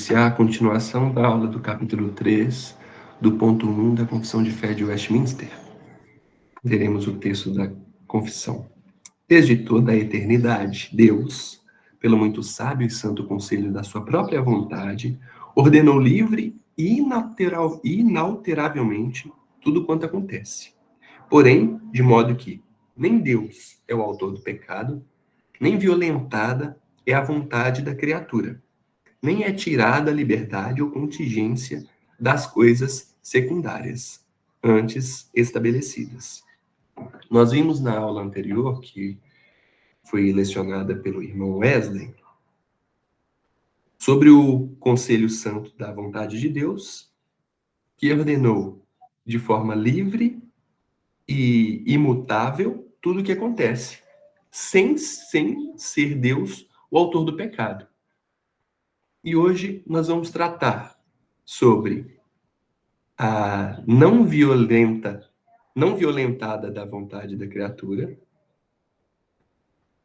iniciar a continuação da aula do capítulo 3, do ponto 1 da Confissão de Fé de Westminster. Veremos o texto da confissão. Desde toda a eternidade, Deus, pelo muito sábio e santo conselho da sua própria vontade, ordenou livre e inalteravelmente tudo quanto acontece. Porém, de modo que nem Deus é o autor do pecado, nem violentada é a vontade da criatura, nem é tirada a liberdade ou contingência das coisas secundárias, antes estabelecidas. Nós vimos na aula anterior, que foi lecionada pelo irmão Wesley, sobre o conselho santo da vontade de Deus, que ordenou de forma livre e imutável tudo o que acontece, sem ser Deus o autor do pecado. E hoje nós vamos tratar sobre a não violentada da vontade da criatura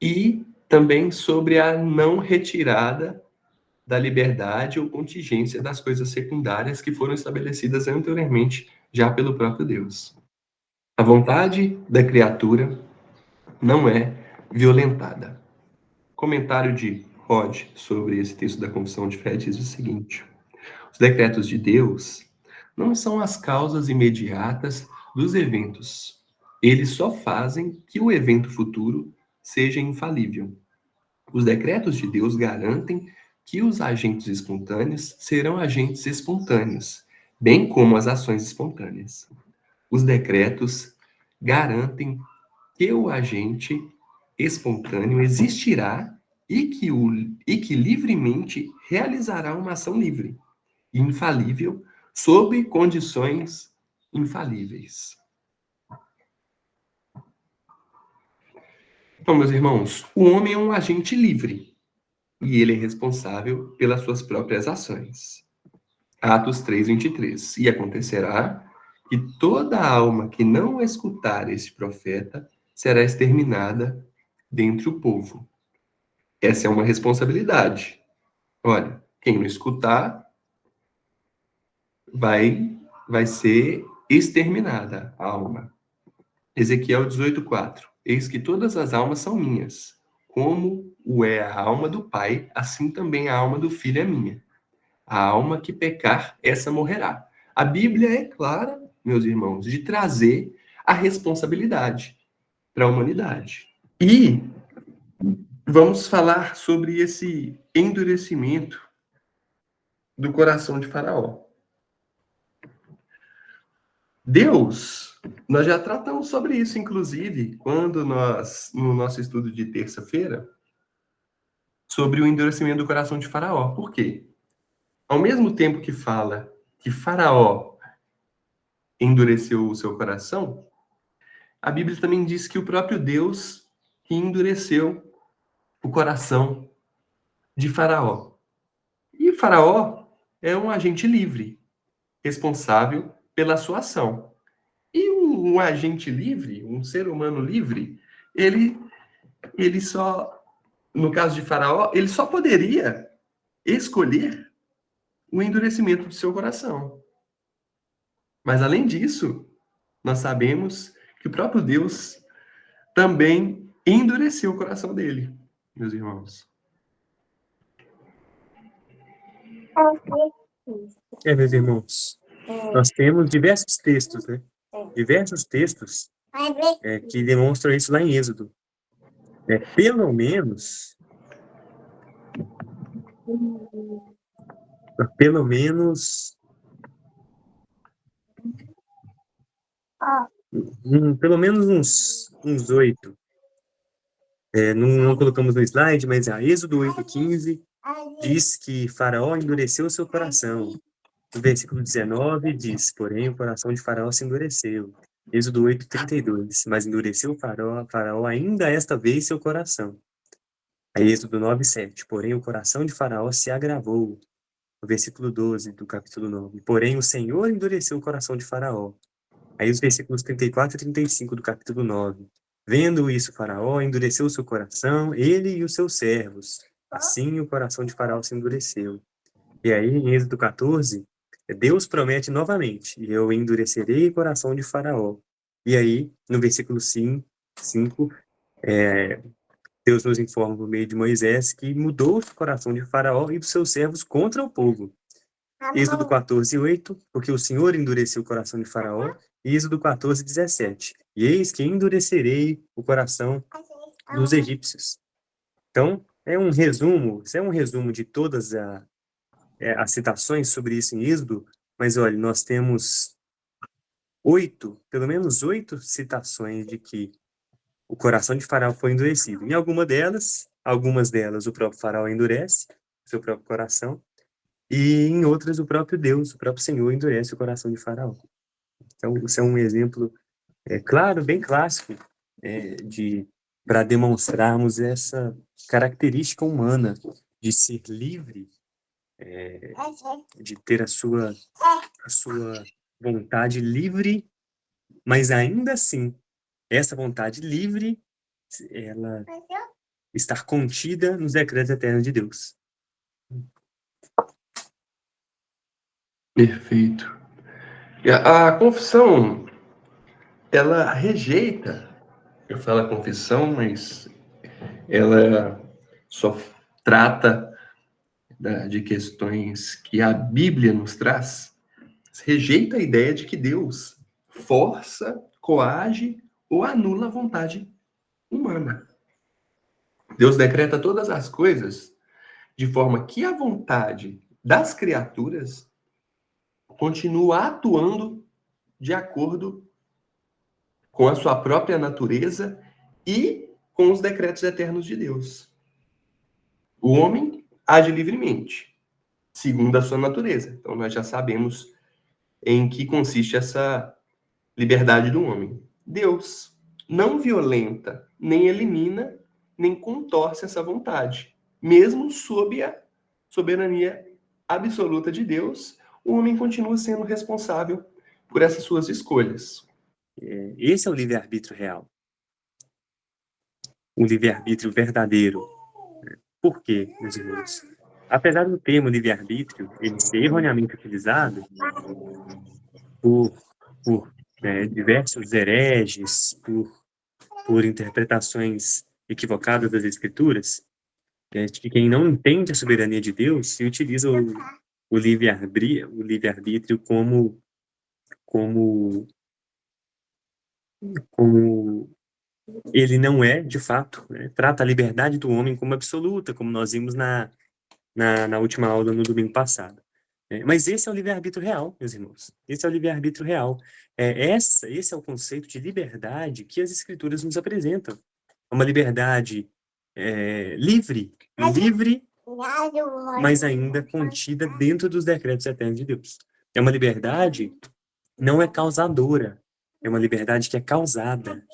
e também sobre a não retirada da liberdade ou contingência das coisas secundárias que foram estabelecidas anteriormente já pelo próprio Deus. A vontade da criatura não é violentada. Comentário de Rod sobre esse texto da Confissão de Fé diz o seguinte: os decretos de Deus não são as causas imediatas dos eventos. Eles só fazem que o evento futuro seja infalível. Os decretos de Deus garantem que os agentes espontâneos serão agentes espontâneos, bem como as ações espontâneas. Os decretos garantem que o agente espontâneo existirá e que livremente realizará uma ação livre, infalível, sob condições infalíveis. Então, meus irmãos, o homem é um agente livre e ele é responsável pelas suas próprias ações. Atos 3:23. E acontecerá que toda alma que não escutar este profeta será exterminada dentre o povo. Essa é uma responsabilidade. Olha, quem não escutar vai ser exterminada a alma. Ezequiel 18:4. Eis que todas as almas são minhas. Como o é a alma do Pai, assim também a alma do Filho é minha. A alma que pecar, essa morrerá. A Bíblia é clara, meus irmãos, de trazer a responsabilidade para a humanidade. E vamos falar sobre esse endurecimento do coração de Faraó. Deus, nós já tratamos sobre isso, inclusive, no nosso estudo de terça-feira, sobre o endurecimento do coração de Faraó. Por quê? Ao mesmo tempo que fala que Faraó endureceu o seu coração, a Bíblia também diz que o próprio Deus que endureceu o coração de Faraó. E Faraó é um agente livre, responsável pela sua ação. E um agente livre, um ser humano livre, ele só, no caso de Faraó, ele só poderia escolher o endurecimento de seu coração. Mas, além disso, nós sabemos que o próprio Deus também endureceu o coração dele, meus irmãos. Meus irmãos, nós temos diversos textos, né? Diversos textos que demonstram isso lá em Êxodo. Pelo menos uns 8. Não colocamos no slide, mas Êxodo 8:15 diz que Faraó endureceu seu coração. No versículo 19 diz, porém o coração de Faraó se endureceu. Êxodo 8:32, mas endureceu Faraó ainda esta vez seu coração. Aí Êxodo 9:7, porém o coração de Faraó se agravou. No versículo 12 do capítulo 9, porém o Senhor endureceu o coração de Faraó. Aí os versículos 34 e 35 do capítulo 9. Vendo isso, Faraó endureceu o seu coração, ele e os seus servos. Assim o coração de Faraó se endureceu. E aí, em Êxodo 14, Deus promete novamente: e eu endurecerei o coração de Faraó. E aí, no versículo 5, Deus nos informa por meio de Moisés que mudou o coração de Faraó e dos seus servos contra o povo. Êxodo 14:8, porque o Senhor endureceu o coração de Faraó. E Êxodo 14:17, e eis que endurecerei o coração dos egípcios. Então, isso é um resumo de todas as citações sobre isso em Êxodo, mas olha, nós temos pelo menos 8 citações de que o coração de Faraó foi endurecido. Em algumas delas o próprio Faraó endurece seu próprio coração, e em outras o próprio Deus, o próprio Senhor endurece o coração de Faraó. Então, isso é um exemplo claro, bem clássico, para demonstrarmos essa característica humana de ser livre, de ter a sua vontade livre, mas ainda assim, essa vontade livre, ela estar contida nos decretos eternos de Deus. Perfeito. E a confissão, ela rejeita, eu falo a confissão, mas ela só trata de questões que a Bíblia nos traz, rejeita a ideia de que Deus força, coage ou anula a vontade humana. Deus decreta todas as coisas de forma que a vontade das criaturas continua atuando de acordo com a sua própria natureza e com os decretos eternos de Deus. O homem age livremente, segundo a sua natureza. Então, nós já sabemos em que consiste essa liberdade do homem. Deus não violenta, nem elimina, nem contorce essa vontade. Mesmo sob a soberania absoluta de Deus, o homem continua sendo responsável por essas suas escolhas. Esse é o livre-arbítrio real. O livre-arbítrio verdadeiro. Por quê, meus irmãos? Apesar do termo livre-arbítrio ele ser erroneamente utilizado por diversos hereges, por interpretações equivocadas das Escrituras, de quem não entende a soberania de Deus e utiliza o livre-arbítrio como ele não é, de fato, né? Trata a liberdade do homem como absoluta, como nós vimos na última aula no domingo passado. Mas esse é o livre-arbítrio real, meus irmãos. Esse é o livre-arbítrio real. Esse é o conceito de liberdade que as Escrituras nos apresentam. É uma liberdade livre, mas ainda contida dentro dos decretos eternos de Deus. É uma liberdade não é causadora, é uma liberdade que é causada.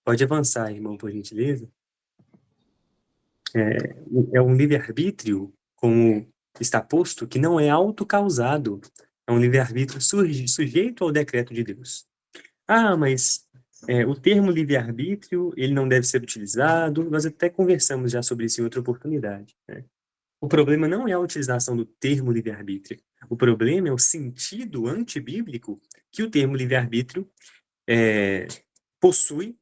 Pode avançar, irmão, por gentileza. É um livre-arbítrio, como está posto, que não é autocausado. É um livre-arbítrio sujeito ao decreto de Deus. Mas o termo livre-arbítrio, ele não deve ser utilizado. Nós até conversamos já sobre isso em outra oportunidade, né? O problema não é a utilização do termo livre-arbítrio. O problema é o sentido antibíblico que o termo livre-arbítrio possui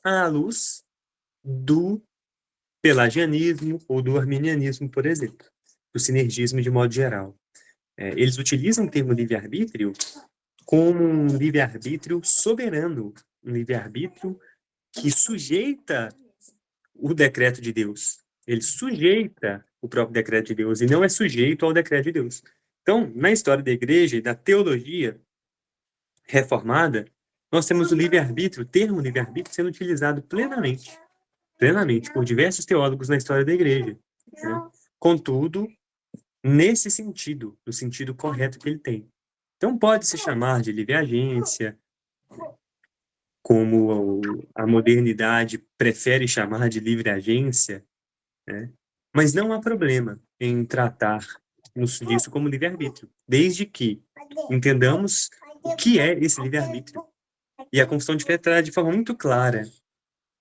à luz do pelagianismo ou do arminianismo, por exemplo, do sinergismo de modo geral. Eles utilizam o termo livre-arbítrio como um livre-arbítrio soberano, um livre-arbítrio que sujeita o decreto de Deus. Ele sujeita o próprio decreto de Deus e não é sujeito ao decreto de Deus. Então, na história da igreja e da teologia reformada, nós temos o livre-arbítrio, o termo livre-arbítrio sendo utilizado plenamente por diversos teólogos na história da igreja, né? Contudo, nesse sentido, no sentido correto que ele tem. Então, pode se chamar de livre-agência, como a modernidade prefere chamar de livre-agência, né? Mas não há problema em tratar disso como livre-arbítrio, desde que entendamos o que é esse livre-arbítrio. E a Confissão de Fé traz de forma muito clara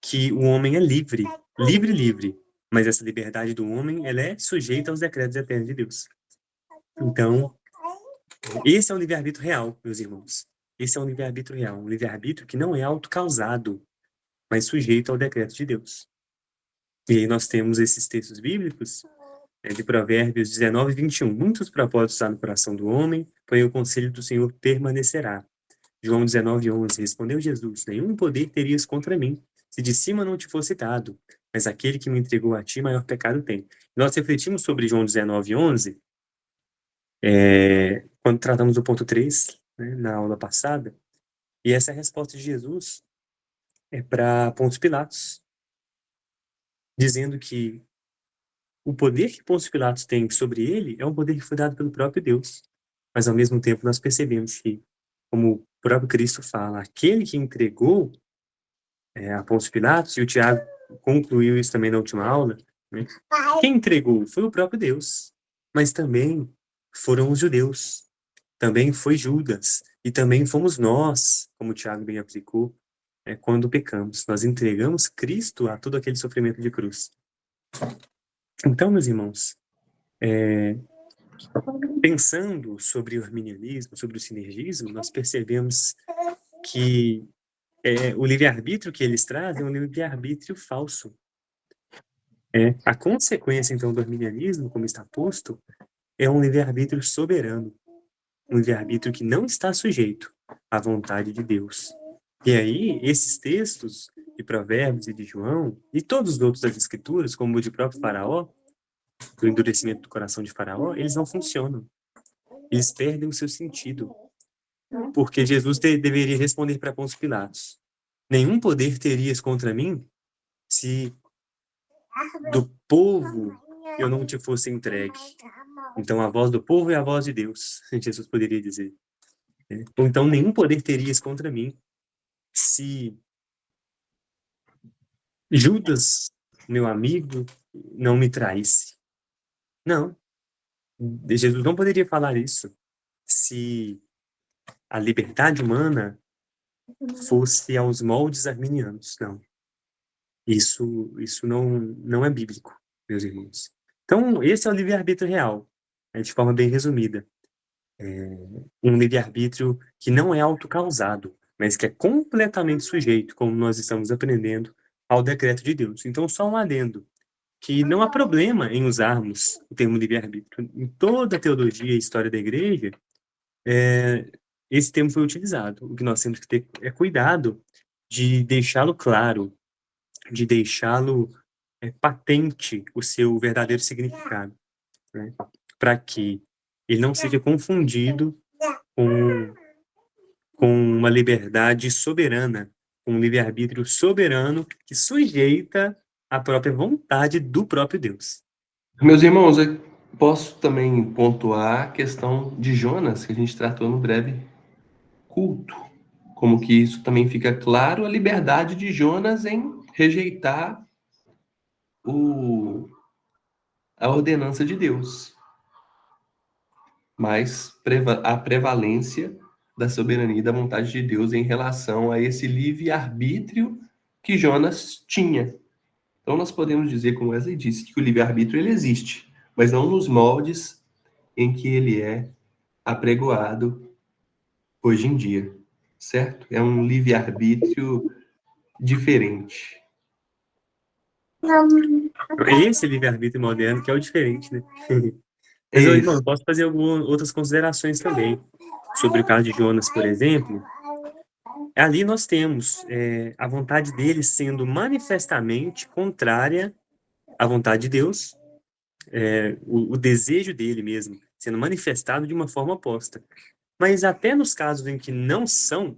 que o homem é livre, livre, mas essa liberdade do homem, ela é sujeita aos decretos eternos de Deus. Então, esse é o livre-arbítrio real, meus irmãos. Esse é um livre-arbítrio real, um livre-arbítrio que não é autocausado, mas sujeito ao decreto de Deus. E aí nós temos esses textos bíblicos, de Provérbios 19 e 21. Muitos propósitos há no coração do homem, porém o conselho do Senhor permanecerá. João 19, 11. Respondeu Jesus: nenhum poder terias contra mim, se de cima não te fosse dado, mas aquele que me entregou a ti, maior pecado tem. Nós refletimos sobre João 19, 11, quando tratamos do ponto 3, né, na aula passada, e essa resposta de Jesus é para Pôncio Pilatos, dizendo que o poder que Pôncio Pilatos tem sobre ele é um poder que foi dado pelo próprio Deus. Mas, ao mesmo tempo, nós percebemos que, como o próprio Cristo fala, aquele que entregou a Pôncio Pilatos, e o Tiago concluiu isso também na última aula, né? Quem entregou foi o próprio Deus, mas também foram os judeus, também foi Judas, e também fomos nós, como o Tiago bem aplicou, quando pecamos. Nós entregamos Cristo a todo aquele sofrimento de cruz. Então, meus irmãos, pensando sobre o arminianismo, sobre o sinergismo, nós percebemos que o livre-arbítrio que eles trazem é um livre-arbítrio falso. A consequência, então, do arminianismo, como está posto, é um livre-arbítrio soberano, um livre-arbítrio que não está sujeito à vontade de Deus. E aí, esses textos de Provérbios e de João, e todos os outros das Escrituras, como o de próprio Faraó, do endurecimento do coração de Faraó, eles não funcionam. Eles perdem o seu sentido. Porque Jesus deveria responder para Pôncio Pilatos: nenhum poder terias contra mim se do povo eu não te fosse entregue. Então, a voz do povo é a voz de Deus, Jesus poderia dizer. Ou então, nenhum poder terias contra mim se Judas, meu amigo, não me traísse. Não. Jesus não poderia falar isso se a liberdade humana fosse aos moldes arminianos. Não. Isso não é bíblico, meus irmãos. Então, esse é o livre-arbítrio real, de forma bem resumida. Um livre-arbítrio que não é autocausado, mas que é completamente sujeito, como nós estamos aprendendo, ao decreto de Deus. Então, só um adendo, que não há problema em usarmos o termo livre-arbítrio. Em toda a teologia e história da igreja, esse termo foi utilizado. O que nós temos que ter é cuidado de deixá-lo claro, de deixá-lo patente o seu verdadeiro significado, né? Para que ele não seja confundido com uma liberdade soberana, um livre-arbítrio soberano que sujeita a própria vontade do próprio Deus. Meus irmãos, eu posso também pontuar a questão de Jonas, que a gente tratou no breve culto. Como que isso também fica claro, a liberdade de Jonas em rejeitar a ordenança de Deus, mas a prevalência da soberania e da vontade de Deus em relação a esse livre-arbítrio que Jonas tinha. Então nós podemos dizer, como Wesley disse, que o livre-arbítrio ele existe, mas não nos moldes em que ele é apregoado hoje em dia, certo? É um livre-arbítrio diferente. Esse livre-arbítrio moderno que é o diferente, né? Mas, irmão, posso fazer algumas outras considerações também. Sobre o caso de Jonas, por exemplo. Ali nós temos a vontade dele sendo manifestamente contrária à vontade de Deus, o desejo dele mesmo sendo manifestado de uma forma oposta. Mas até nos casos em que não são,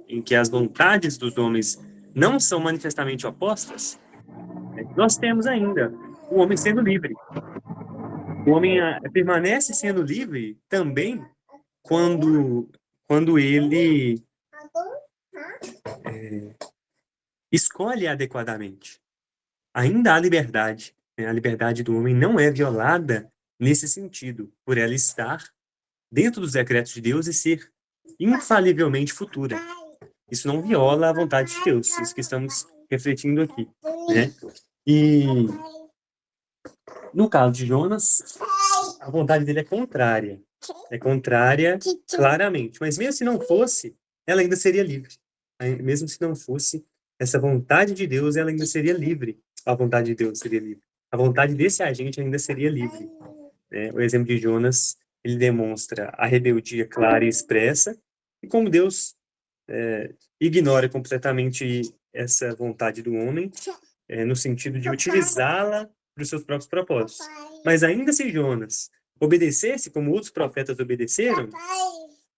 em que as vontades dos homens não são manifestamente opostas, nós temos ainda o homem sendo livre. O homem permanece sendo livre também quando ele escolhe adequadamente. Ainda há liberdade. A liberdade do homem não é violada nesse sentido, por ela estar dentro dos decretos de Deus e ser infalivelmente futura. Isso não viola a vontade de Deus, isso que estamos refletindo aqui, né? E no caso de Jonas, a vontade dele é contrária. É contrária claramente. Mas mesmo se não fosse, ela ainda seria livre. Mesmo se não fosse essa vontade de Deus, ela ainda seria livre. A vontade de Deus seria livre. A vontade desse agente ainda seria livre. Né? O exemplo de Jonas, ele demonstra a rebeldia clara e expressa, e como Deus ignora completamente essa vontade do homem, no sentido de utilizá-la para os seus próprios propósitos. Mas ainda se Jonas obedecesse como outros profetas obedeceram,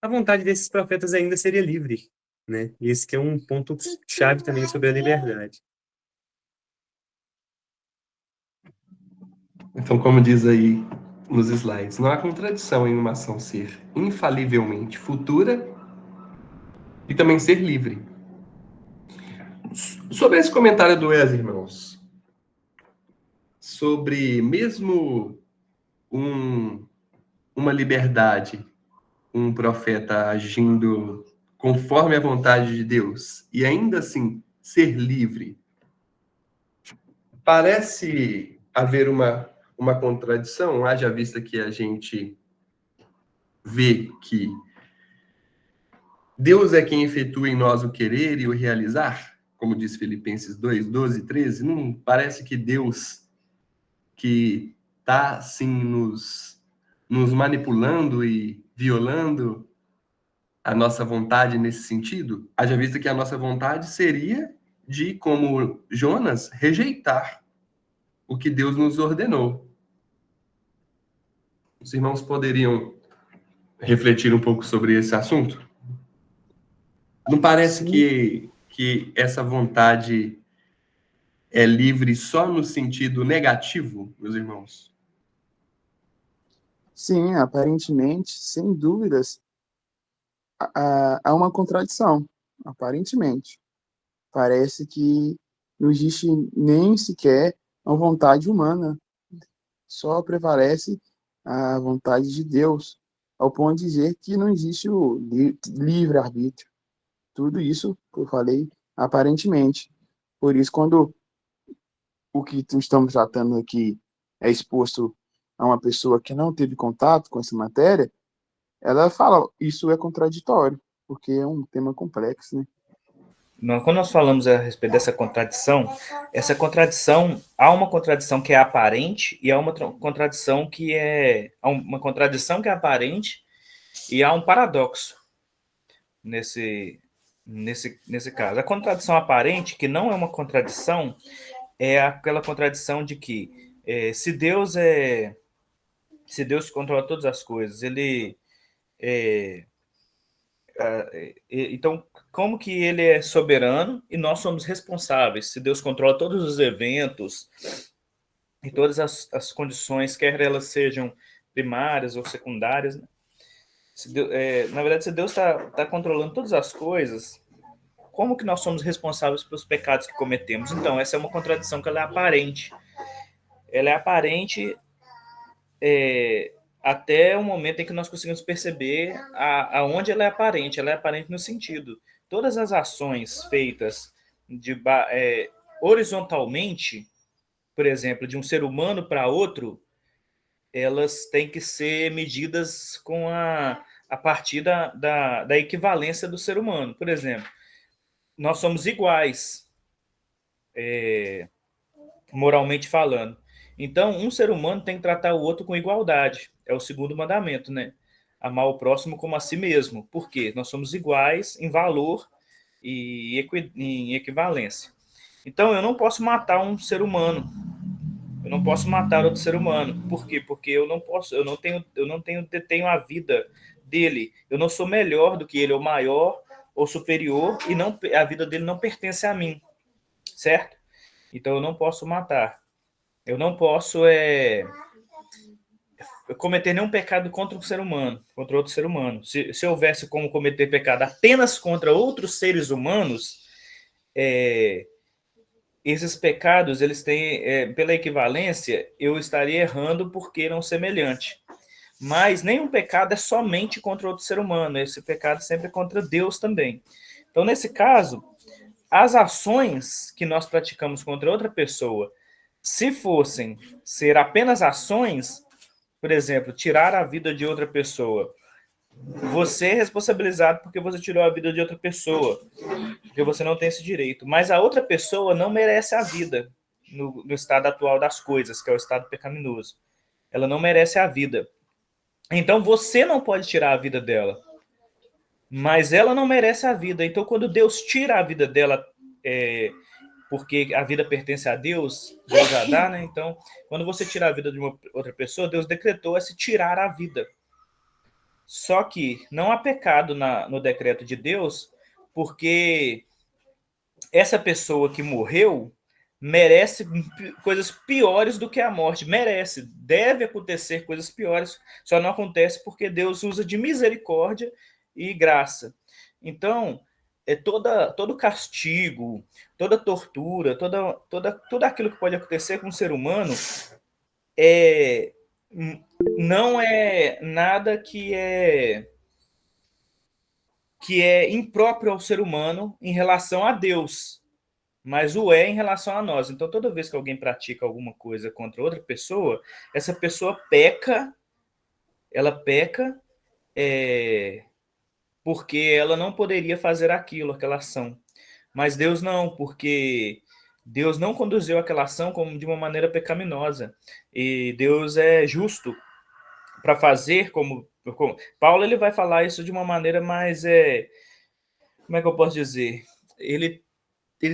a vontade desses profetas ainda seria livre, né? E esse que é um ponto chave também sobre a liberdade. Então, como diz aí nos slides, não há contradição em uma ação ser infalivelmente futura e também ser livre. Sobre esse comentário do Wes, irmãos, sobre mesmo uma liberdade, um profeta agindo conforme a vontade de Deus e ainda assim ser livre, parece haver uma contradição, haja vista que a gente vê que Deus é quem efetua em nós o querer e o realizar, como diz Filipenses 2, 12 e 13. Não parece que Deus que está assim nos manipulando e violando a nossa vontade nesse sentido? Haja vista que a nossa vontade seria de, como Jonas, rejeitar o que Deus nos ordenou. Os irmãos poderiam refletir um pouco sobre esse assunto? Não parece que essa vontade é livre só no sentido negativo, meus irmãos? Sim, aparentemente, sem dúvidas, há uma contradição. Aparentemente. Parece que não existe nem sequer uma vontade humana. Só prevalece a vontade de Deus, ao ponto de dizer que não existe o livre-arbítrio. Tudo isso que eu falei, aparentemente. Por isso, quando o que estamos tratando aqui é exposto a uma pessoa que não teve contato com essa matéria, ela fala, isso é contraditório, porque é um tema complexo, né? Quando nós falamos a respeito dessa contradição, há uma contradição que é aparente e há uma contradição que é aparente e há um paradoxo nesse caso. A contradição aparente, que não é uma contradição, é aquela contradição de que se Deus controla todas as coisas, então, como que ele é soberano e nós somos responsáveis? Se Deus controla todos os eventos e todas as condições, quer elas sejam primárias ou secundárias, né? Na verdade, se Deus está controlando todas as coisas, como que nós somos responsáveis pelos pecados que cometemos? Então, essa é uma contradição que ela é aparente. Ela é aparente até o momento em que nós conseguimos perceber aonde ela é aparente. Ela é aparente no sentido, todas as ações feitas horizontalmente, por exemplo, de um ser humano para outro, elas têm que ser medidas a partir da equivalência do ser humano. Por exemplo, nós somos iguais, moralmente falando. Então, um ser humano tem que tratar o outro com igualdade. É o segundo mandamento, né? Amar o próximo como a si mesmo. Por quê? Nós somos iguais em valor e em equivalência. Então, eu não posso matar um ser humano. Eu não posso matar outro ser humano. Por quê? Porque eu não detenho a vida dele. Eu não sou melhor do que ele, ou maior, ou superior, e a vida dele não pertence a mim. Certo? Então, eu não posso matar. Eu não posso cometer nenhum pecado contra um ser humano, contra outro ser humano. Se houvesse como cometer pecado apenas contra outros seres humanos, esses pecados, eles têm, pela equivalência, eu estaria errando porque não semelhante. Mas nenhum pecado é somente contra outro ser humano. Esse pecado sempre é contra Deus também. Então, nesse caso, as ações que nós praticamos contra outra pessoa, se fossem ser apenas ações, por exemplo, tirar a vida de outra pessoa. Você é responsabilizado porque você tirou a vida de outra pessoa, porque você não tem esse direito. Mas a outra pessoa não merece a vida no estado atual das coisas, que é o estado pecaminoso. Ela não merece a vida. Então você não pode tirar a vida dela. Mas ela não merece a vida. Então quando Deus tira a vida dela, porque a vida pertence a Deus, Deus já dá, né? Então, quando você tira a vida de uma outra pessoa, Deus decretou esse tirar a vida. Só que não há pecado no decreto de Deus, porque essa pessoa que morreu merece coisas piores do que a morte. Merece, deve acontecer coisas piores, só não acontece porque Deus usa de misericórdia e graça. Então, todo castigo, toda tortura, tudo aquilo que pode acontecer com o ser humano não é nada que é impróprio ao ser humano em relação a Deus, mas o é em relação a nós. Então, toda vez que alguém pratica alguma coisa contra outra pessoa, essa pessoa peca, ela peca porque ela não poderia fazer aquela ação. Mas Deus não, porque Deus não conduziu aquela ação como de uma maneira pecaminosa. E Deus é justo para fazer como Paulo ele vai falar isso de uma maneira mais como é que eu posso dizer? Ele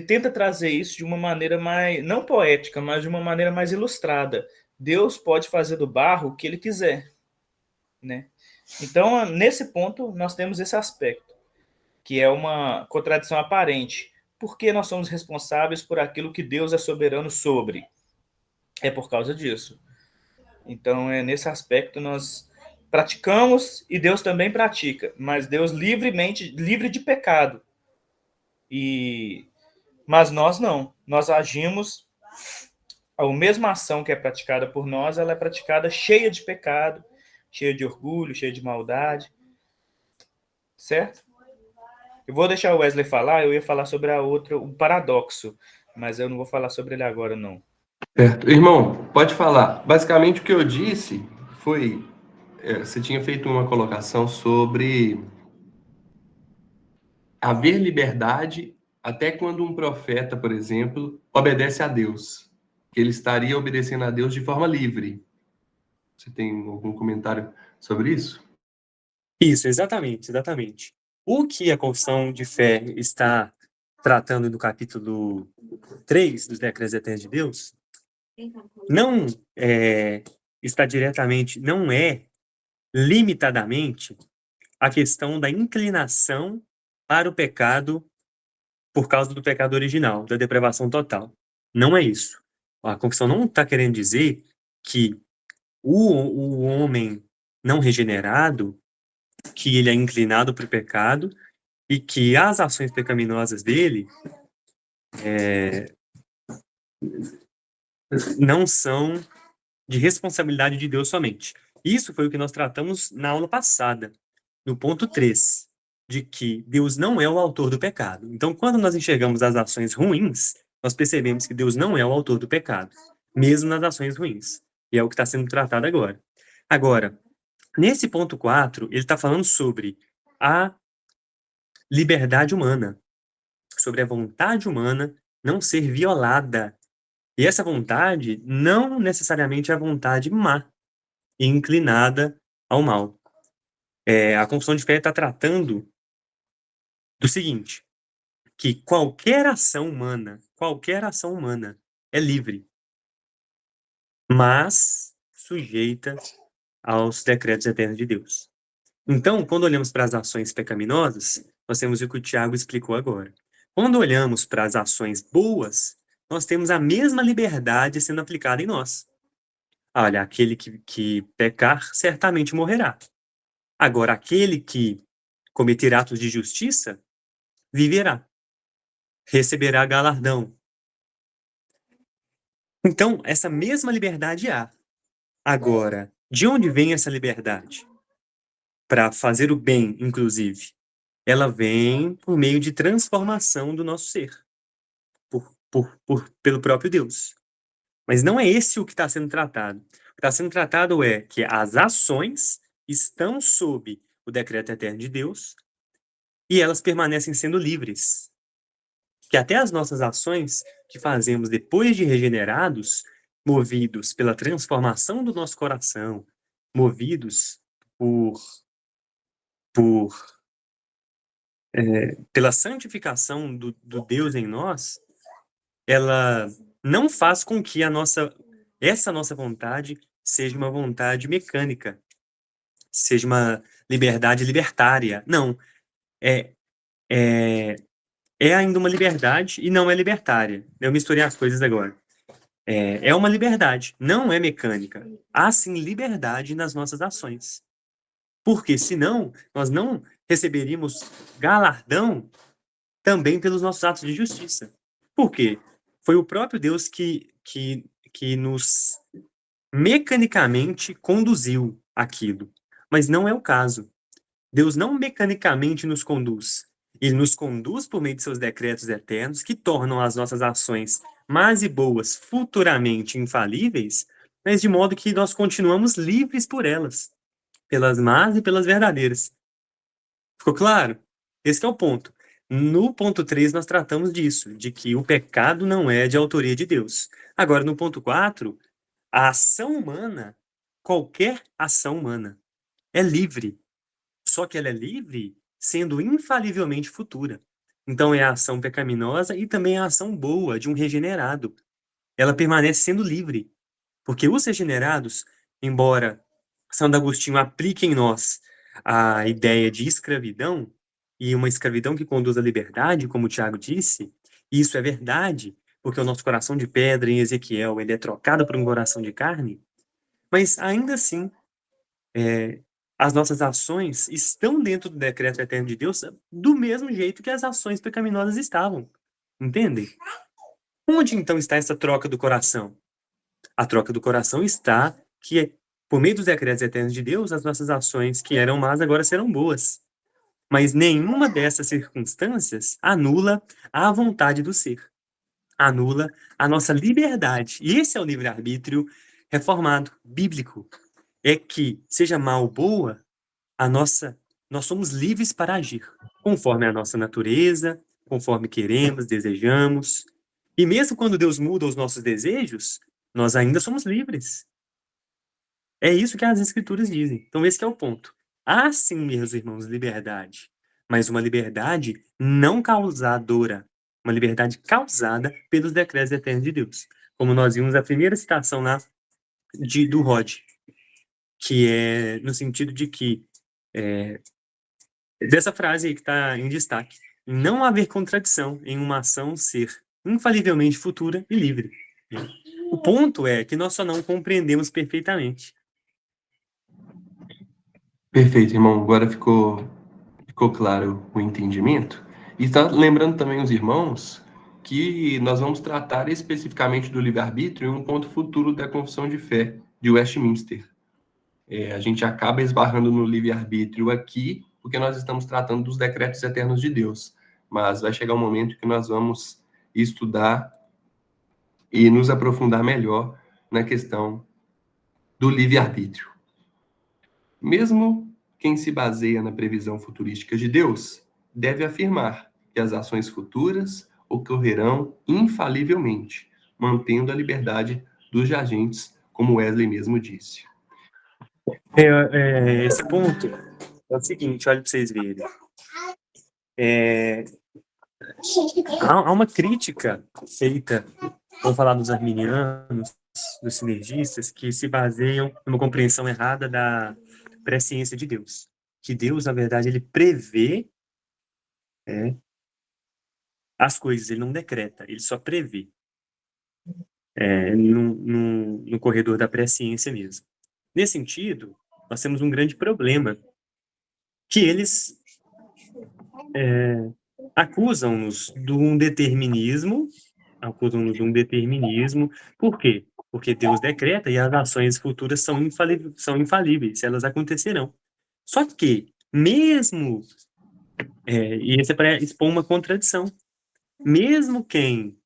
tenta trazer isso de uma maneira mais não poética, mas de uma maneira mais ilustrada. Deus pode fazer do barro o que ele quiser, né? Então, nesse ponto, nós temos esse aspecto, que é uma contradição aparente. Porque nós somos responsáveis por aquilo que Deus é soberano sobre? É por causa disso. Então, nesse aspecto nós praticamos e Deus também pratica, mas Deus livre de pecado. Mas nós não. Nós agimos, a mesma ação que é praticada por nós, ela é praticada cheia de pecado, cheia de orgulho, cheia de maldade. Certo? Eu vou deixar o Wesley falar, eu ia falar sobre o paradoxo, mas eu não vou falar sobre ele agora, não. Certo. Irmão, pode falar. Basicamente, o que eu disse foi... você tinha feito uma colocação sobre haver liberdade até quando um profeta, por exemplo, obedece a Deus. Que ele estaria obedecendo a Deus de forma livre. Você tem algum comentário sobre isso? Isso, exatamente, exatamente. O que a confissão de fé está tratando no capítulo 3 dos Decretos Eternos de Deus não está diretamente, não é limitadamente a questão da inclinação para o pecado por causa do pecado original, da depravação total. Não é isso. A confissão não está querendo dizer que o homem não regenerado, que ele é inclinado para o pecado e que as ações pecaminosas dele não são de responsabilidade de Deus somente. Isso foi o que nós tratamos na aula passada, no ponto 3, de que Deus não é o autor do pecado. Então, quando nós enxergamos as ações ruins, nós percebemos que Deus não é o autor do pecado, mesmo nas ações ruins. E é o que está sendo tratado agora. Agora, nesse ponto 4, ele está falando sobre a liberdade humana, sobre a vontade humana não ser violada. E essa vontade não necessariamente é a vontade má e inclinada ao mal. A confissão de fé está tratando do seguinte, que qualquer ação humana é livre, mas sujeita aos decretos eternos de Deus. Então, quando olhamos para as ações pecaminosas, nós temos o que o Tiago explicou agora. Quando olhamos para as ações boas, nós temos a mesma liberdade sendo aplicada em nós. Olha, aquele que pecar certamente morrerá. Agora, aquele que cometer atos de justiça viverá, receberá galardão. Então, essa mesma liberdade há. Agora, de onde vem essa liberdade? Para fazer o bem, inclusive. Ela vem por meio de transformação do nosso ser, pelo próprio Deus. Mas não é esse o que está sendo tratado. que está sendo tratado é que as ações estão sob o decreto eterno de Deus e elas permanecem sendo livres. Que até as nossas ações que fazemos depois de regenerados, movidos pela transformação do nosso coração, movidos pela santificação do Deus em nós, ela não faz com que essa nossa vontade seja uma vontade mecânica, seja uma liberdade libertária. Não, é, é ainda uma liberdade e não é libertária. Eu misturei as coisas agora. É uma liberdade, não é mecânica. Há sim liberdade nas nossas ações. Porque senão nós não receberíamos galardão também pelos nossos atos de justiça. Por quê? Foi o próprio Deus que nos mecanicamente conduziu aquilo. Mas não é o caso. Deus não mecanicamente nos conduz. Ele nos conduz por meio de seus decretos eternos, que tornam as nossas ações más e boas futuramente infalíveis, mas de modo que nós continuamos livres por elas, pelas más e pelas verdadeiras. Ficou claro? Esse que é o ponto. No ponto 3, nós tratamos disso, de que o pecado não é de autoria de Deus. Agora, no ponto 4, a ação humana, qualquer ação humana, é livre. Só que ela é livre sendo infalivelmente futura. Então, é a ação pecaminosa e também a ação boa de um regenerado. Ela permanece sendo livre. Porque os regenerados, embora Santo Agostinho aplique em nós a ideia de escravidão, e uma escravidão que conduz à liberdade, como o Tiago disse, e isso é verdade, porque o nosso coração de pedra em Ezequiel ele é trocado por um coração de carne, mas ainda assim, as nossas ações estão dentro do decreto eterno de Deus do mesmo jeito que as ações pecaminosas estavam. Entendem? Onde então está essa troca do coração? A troca do coração está que, por meio dos decretos eternos de Deus, as nossas ações que eram más agora serão boas. Mas nenhuma dessas circunstâncias anula a vontade do ser. Anula a nossa liberdade. E esse é o livre-arbítrio reformado, bíblico. É que, seja mal ou boa, nós somos livres para agir, conforme a nossa natureza, conforme queremos, desejamos. E mesmo quando Deus muda os nossos desejos, nós ainda somos livres. É isso que as Escrituras dizem. Então, esse que é o ponto. Há sim, meus irmãos, liberdade, mas uma liberdade não causadora, uma liberdade causada pelos decretos eternos de Deus. Como nós vimos a primeira citação lá do Rod, que é no sentido de que, dessa frase aí que está em destaque, não haver contradição em uma ação ser infalivelmente futura e livre. O ponto é que nós só não compreendemos perfeitamente. Perfeito, irmão. Agora ficou claro o entendimento. E está lembrando também os irmãos que nós vamos tratar especificamente do livre-arbítrio em um ponto futuro da Confissão de Fé de Westminster. A gente acaba esbarrando no livre-arbítrio aqui, porque nós estamos tratando dos decretos eternos de Deus. Mas vai chegar um momento que nós vamos estudar e nos aprofundar melhor na questão do livre-arbítrio. Mesmo quem se baseia na previsão futurística de Deus deve afirmar que as ações futuras ocorrerão infalivelmente, mantendo a liberdade dos agentes, como Wesley mesmo disse. Esse ponto é o seguinte, olha para vocês verem. Há uma crítica feita, vou falar dos arminianos, dos sinergistas, que se baseiam numa compreensão errada da presciência de Deus. Que Deus, na verdade, ele prevê as coisas, ele não decreta, ele só prevê. No corredor da presciência mesmo. Nesse sentido, nós temos um grande problema, que eles acusam-nos de um determinismo. Por quê? Porque Deus decreta e as ações futuras são infalíveis, elas acontecerão. Só que, mesmo, e esse é para expor uma contradição, mesmo quem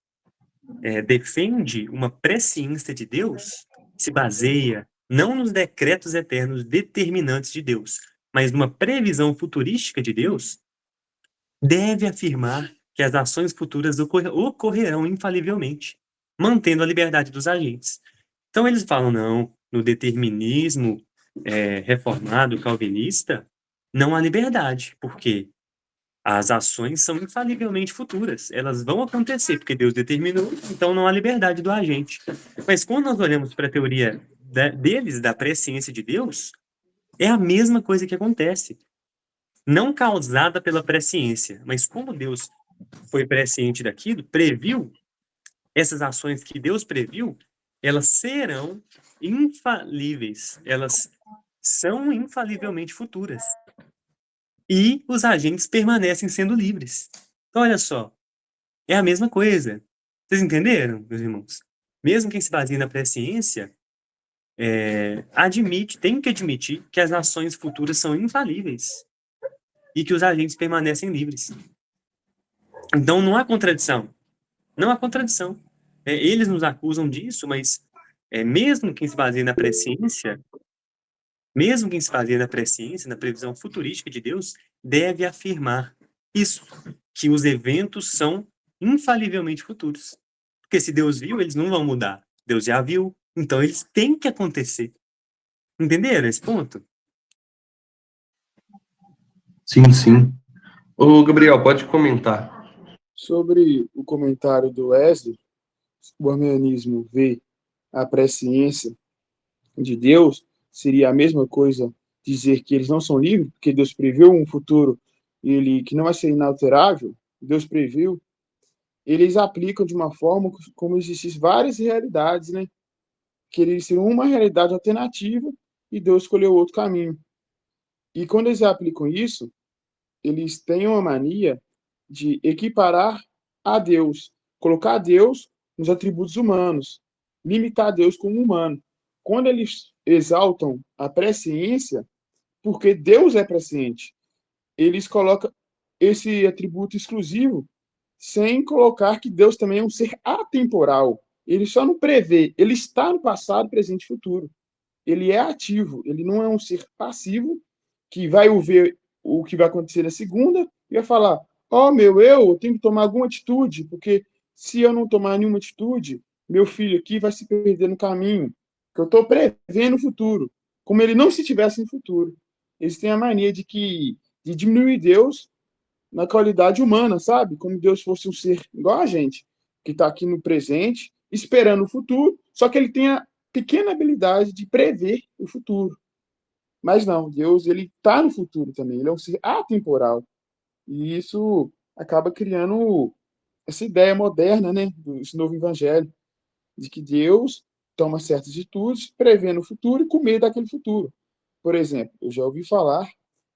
defende uma presciência de Deus, se baseia não nos decretos eternos determinantes de Deus, mas numa previsão futurística de Deus, deve afirmar que as ações futuras ocorrerão infalivelmente, mantendo a liberdade dos agentes. Então eles falam, não, no determinismo reformado calvinista, não há liberdade, porque as ações são infalivelmente futuras, elas vão acontecer, porque Deus determinou, então não há liberdade do agente. Mas quando nós olhamos para a teoria deles, da presciência de Deus, é a mesma coisa que acontece. Não causada pela presciência, mas como Deus foi presciente daquilo, previu, essas ações que Deus previu, elas serão infalíveis, elas são infalivelmente futuras. E os agentes permanecem sendo livres. Então, olha só, é a mesma coisa. Vocês entenderam, meus irmãos? Mesmo quem se baseia na presciência, tem que admitir que as ações futuras são infalíveis e que os agentes permanecem livres. Então, não há contradição. Não há contradição. Eles nos acusam disso, mas mesmo quem se baseia na presciência, na previsão futurística de Deus, deve afirmar isso, que os eventos são infalivelmente futuros. Porque se Deus viu, eles não vão mudar. Deus já viu, então eles têm que acontecer. Entenderam esse ponto? Sim, sim. Ô, Gabriel, pode comentar. Sobre o comentário do Wesley, o arminianismo vê a presciência de Deus, seria a mesma coisa dizer que eles não são livres, porque Deus previu um futuro que não vai ser inalterável, Deus previu. Eles aplicam de uma forma como existissem várias realidades, né? Que eles seriam uma realidade alternativa e Deus escolheu outro caminho. E quando eles aplicam isso, eles têm uma mania de equiparar a Deus, colocar Deus nos atributos humanos, limitar Deus como humano. Quando eles exaltam a presciência, porque Deus é presciente, eles colocam esse atributo exclusivo sem colocar que Deus também é um ser atemporal. Ele só não prevê, ele está no passado, presente e futuro. Ele é ativo, ele não é um ser passivo que vai ver o que vai acontecer na segunda e vai falar: ó, eu tenho que tomar alguma atitude, porque se eu não tomar nenhuma atitude, meu filho aqui vai se perder no caminho, que eu estou prevendo o futuro, como ele não se tivesse no futuro. Eles têm a mania de diminuir Deus na qualidade humana, sabe? Como Deus fosse um ser igual a gente, que está aqui no presente, esperando o futuro, só que ele tem a pequena habilidade de prever o futuro. Mas não, Deus, ele está no futuro também, ele é um ser atemporal. E isso acaba criando essa ideia moderna, né, desse novo evangelho, de que Deus toma certas atitudes, prevendo o futuro e com medo daquele futuro. Por exemplo, eu já ouvi falar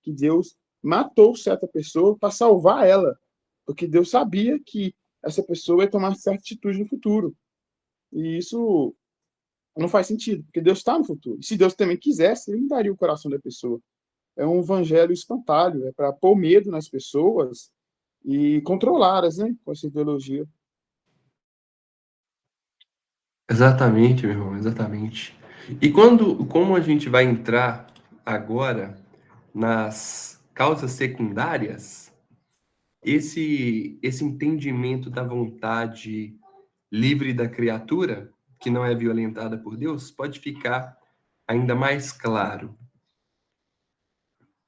que Deus matou certa pessoa para salvar ela, porque Deus sabia que essa pessoa ia tomar certa atitude no futuro. E isso não faz sentido, porque Deus está no futuro. E se Deus também quisesse, ele mudaria o coração da pessoa. É um evangelho espantalho, é para pôr medo nas pessoas e controlá-las, né, com essa ideologia. Exatamente, meu irmão, exatamente. E como a gente vai entrar agora nas causas secundárias, esse entendimento da vontade livre da criatura, que não é violentada por Deus, pode ficar ainda mais claro.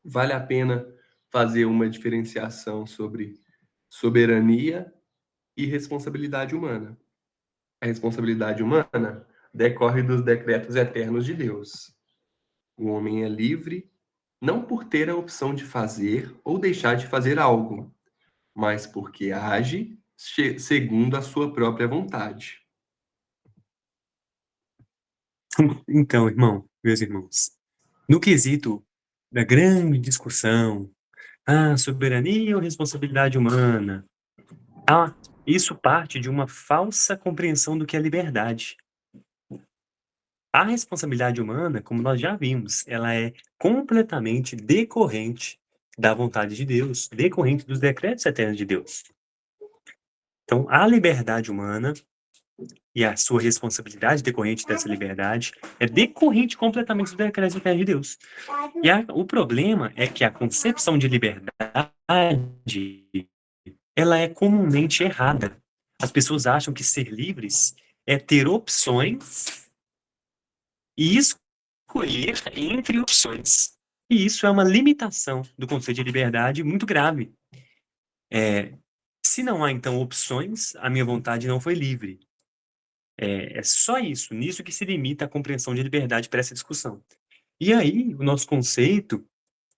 Vale a pena fazer uma diferenciação sobre soberania e responsabilidade humana. A responsabilidade humana decorre dos decretos eternos de Deus. O homem é livre não por ter a opção de fazer ou deixar de fazer algo, mas porque age segundo a sua própria vontade. Então, meus irmãos, no quesito da grande discussão, soberania ou responsabilidade humana, isso parte de uma falsa compreensão do que é liberdade. A responsabilidade humana, como nós já vimos, ela é completamente decorrente da vontade de Deus, decorrente dos decretos eternos de Deus. Então, a liberdade humana E a sua responsabilidade decorrente dessa liberdade é decorrente completamente do decreto eterno de Deus. E o problema é que a concepção de liberdade, ela é comumente errada. As pessoas acham que ser livres é ter opções e escolher entre opções. E isso é uma limitação do conceito de liberdade muito grave. Se não há, então, opções, a minha vontade não foi livre. É só isso, nisso que se limita a compreensão de liberdade para essa discussão. E aí, o nosso conceito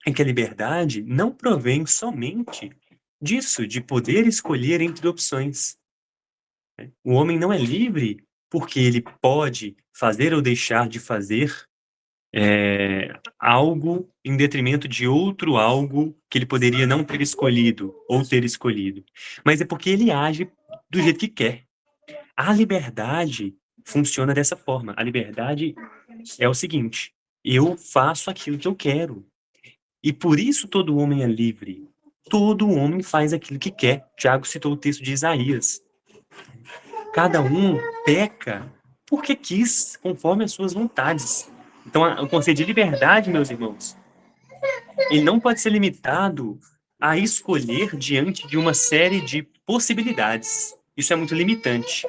é que a liberdade não provém somente disso, de poder escolher entre opções. O homem não é livre porque ele pode fazer ou deixar de fazer algo em detrimento de outro algo que ele poderia não ter escolhido ou ter escolhido. Mas é porque ele age do jeito que quer. A liberdade funciona dessa forma. A liberdade é o seguinte: eu faço aquilo que eu quero. E por isso todo homem é livre. Todo homem faz aquilo que quer. Tiago citou o texto de Isaías. Cada um peca porque quis, conforme as suas vontades. Então, o conceito de liberdade, meus irmãos, ele não pode ser limitado a escolher diante de uma série de possibilidades. Isso é muito limitante.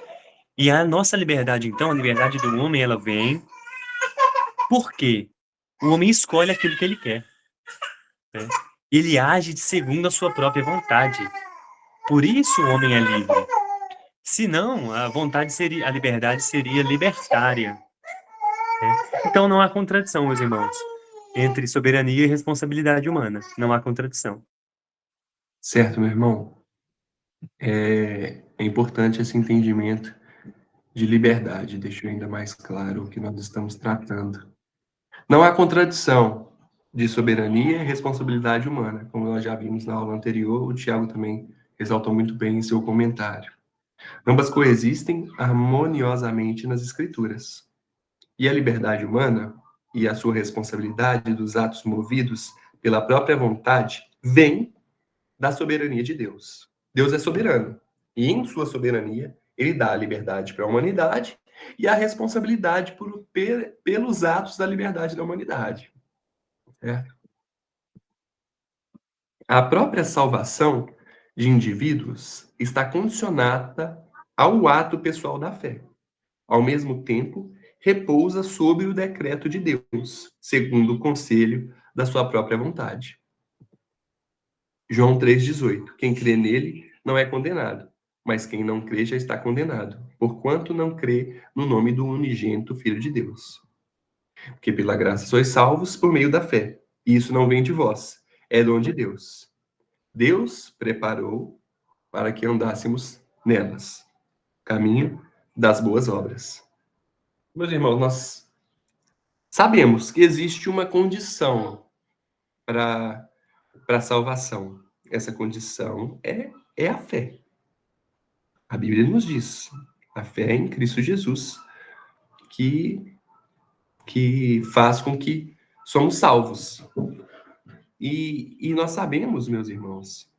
E a nossa liberdade, então, a liberdade do homem, ela vem porque o homem escolhe aquilo que ele quer. Né? Ele age segundo a sua própria vontade. Por isso o homem é livre. Senão, a liberdade seria libertária. Né? Então não há contradição, meus irmãos, entre soberania e responsabilidade humana. Não há contradição. Certo, meu irmão. É importante esse entendimento de liberdade, deixa ainda mais claro o que nós estamos tratando. Não há contradição de soberania e responsabilidade humana, como nós já vimos na aula anterior, o Tiago também ressaltou muito bem em seu comentário. Ambas coexistem harmoniosamente nas Escrituras. E a liberdade humana e a sua responsabilidade dos atos movidos pela própria vontade vem da soberania de Deus. Deus é soberano. E em sua soberania, ele dá a liberdade para a humanidade e a responsabilidade pelos atos da liberdade da humanidade. Certo? A própria salvação de indivíduos está condicionada ao ato pessoal da fé. Ao mesmo tempo, repousa sobre o decreto de Deus, segundo o conselho da sua própria vontade. João 3,18. Quem crê nele não é condenado, mas quem não crê já está condenado, porquanto não crê no nome do unigênito Filho de Deus. Porque pela graça sois salvos por meio da fé, e isso não vem de vós, é dom de Deus. Deus preparou para que andássemos nelas, caminho das boas obras. Meus irmãos, nós sabemos que existe uma condição para a salvação. Essa condição é a fé. A Bíblia nos diz, a fé em Cristo Jesus, que faz com que somos salvos. E nós sabemos, meus irmãos,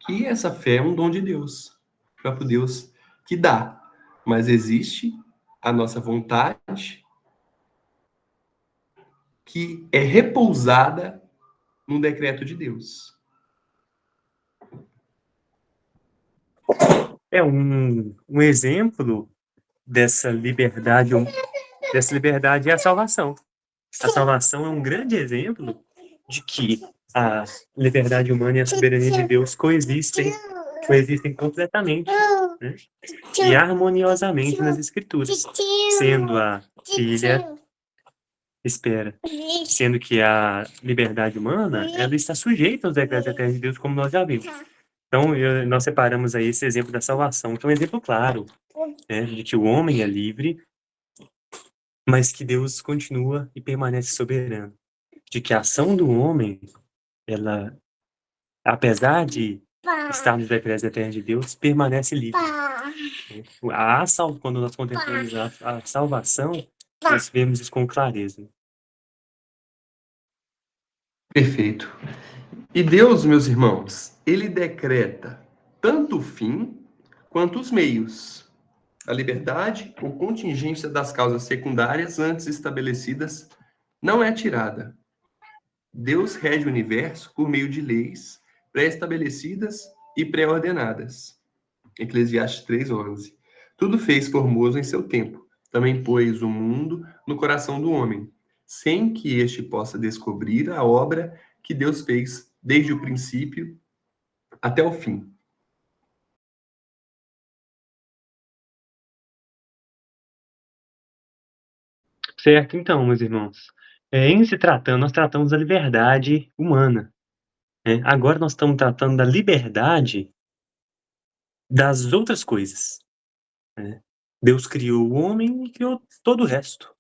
que essa fé é um dom de Deus, o próprio Deus que dá. Mas existe a nossa vontade que é repousada no decreto de Deus. Um exemplo dessa liberdade é a salvação. A salvação é um grande exemplo de que a liberdade humana e a soberania de Deus coexistem completamente, né? E harmoniosamente nas Escrituras, sendo a filha, sendo que a liberdade humana, ela está sujeita aos decretos eternos de Deus, como nós já vimos. Então, nós separamos aí esse exemplo da salvação, que é um exemplo claro, né, de que o homem é livre, mas que Deus continua e permanece soberano. De que a ação do homem, ela, apesar de estar nos decretos eternos de Deus, permanece livre. Quando nós contemplamos a salvação, nós vemos isso com clareza. Perfeito. E Deus, meus irmãos, ele decreta tanto o fim quanto os meios. A liberdade ou contingência das causas secundárias antes estabelecidas não é tirada. Deus rege o universo por meio de leis pré-estabelecidas e pré-ordenadas. Eclesiastes 3:11. Tudo fez formoso em seu tempo. Também pôs o mundo no coração do homem, sem que este possa descobrir a obra que Deus fez desde o princípio até o fim. Certo, então, meus irmãos, em se tratando, nós tratamos da liberdade humana, né? Agora nós estamos tratando da liberdade das outras coisas, né? Deus criou o homem e criou todo o resto,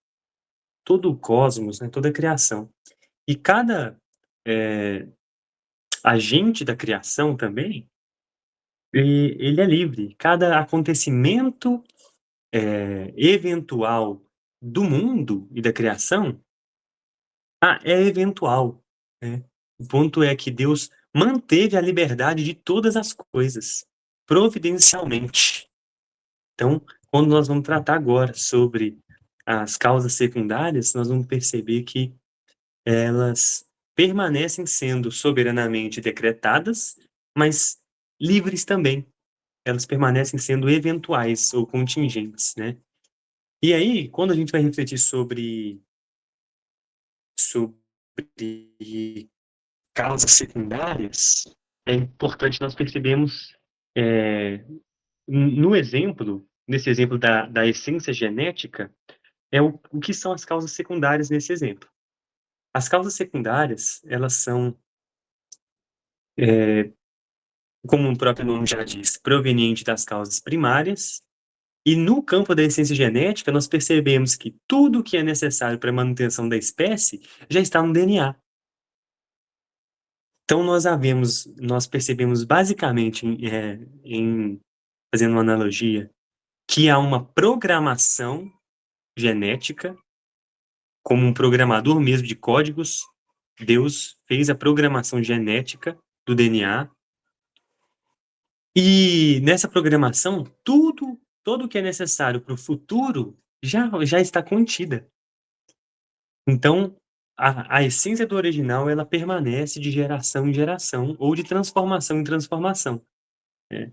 todo o cosmos, né? Toda a criação. E cada agente da criação também, ele é livre. Cada acontecimento eventual do mundo e da criação, é eventual, né? O ponto é que Deus manteve a liberdade de todas as coisas, providencialmente. Então, quando nós vamos tratar agora sobre as causas secundárias, nós vamos perceber que elas permanecem sendo soberanamente decretadas, mas livres também. Elas permanecem sendo eventuais ou contingentes, né? E aí, quando a gente vai refletir sobre causas secundárias, é importante nós percebermos, no exemplo, nesse exemplo da essência genética, o que são as causas secundárias nesse exemplo. As causas secundárias, elas são, como o próprio nome já diz, proveniente das causas primárias, e no campo da essência genética, nós percebemos que tudo o que é necessário para a manutenção da espécie já está no DNA. Então, nós percebemos basicamente, fazendo uma analogia, que há uma programação genética, como um programador mesmo de códigos. Deus fez a programação genética do DNA, e nessa programação, todo o que é necessário para o futuro já está contida. Então, a essência do original, ela permanece de geração em geração, ou de transformação em transformação, né?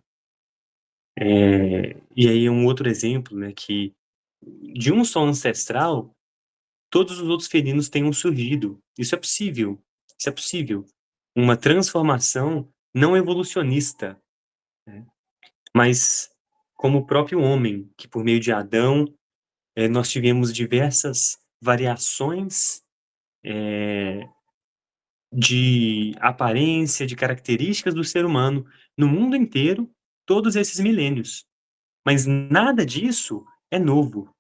E aí um outro exemplo, né, que de um só ancestral, todos os outros felinos tenham surgido. Isso é possível. Isso é possível. Uma transformação não evolucionista, né? Mas como o próprio homem, que por meio de Adão, nós tivemos diversas variações de aparência, de características do ser humano no mundo inteiro, todos esses milênios. Mas nada disso é novo.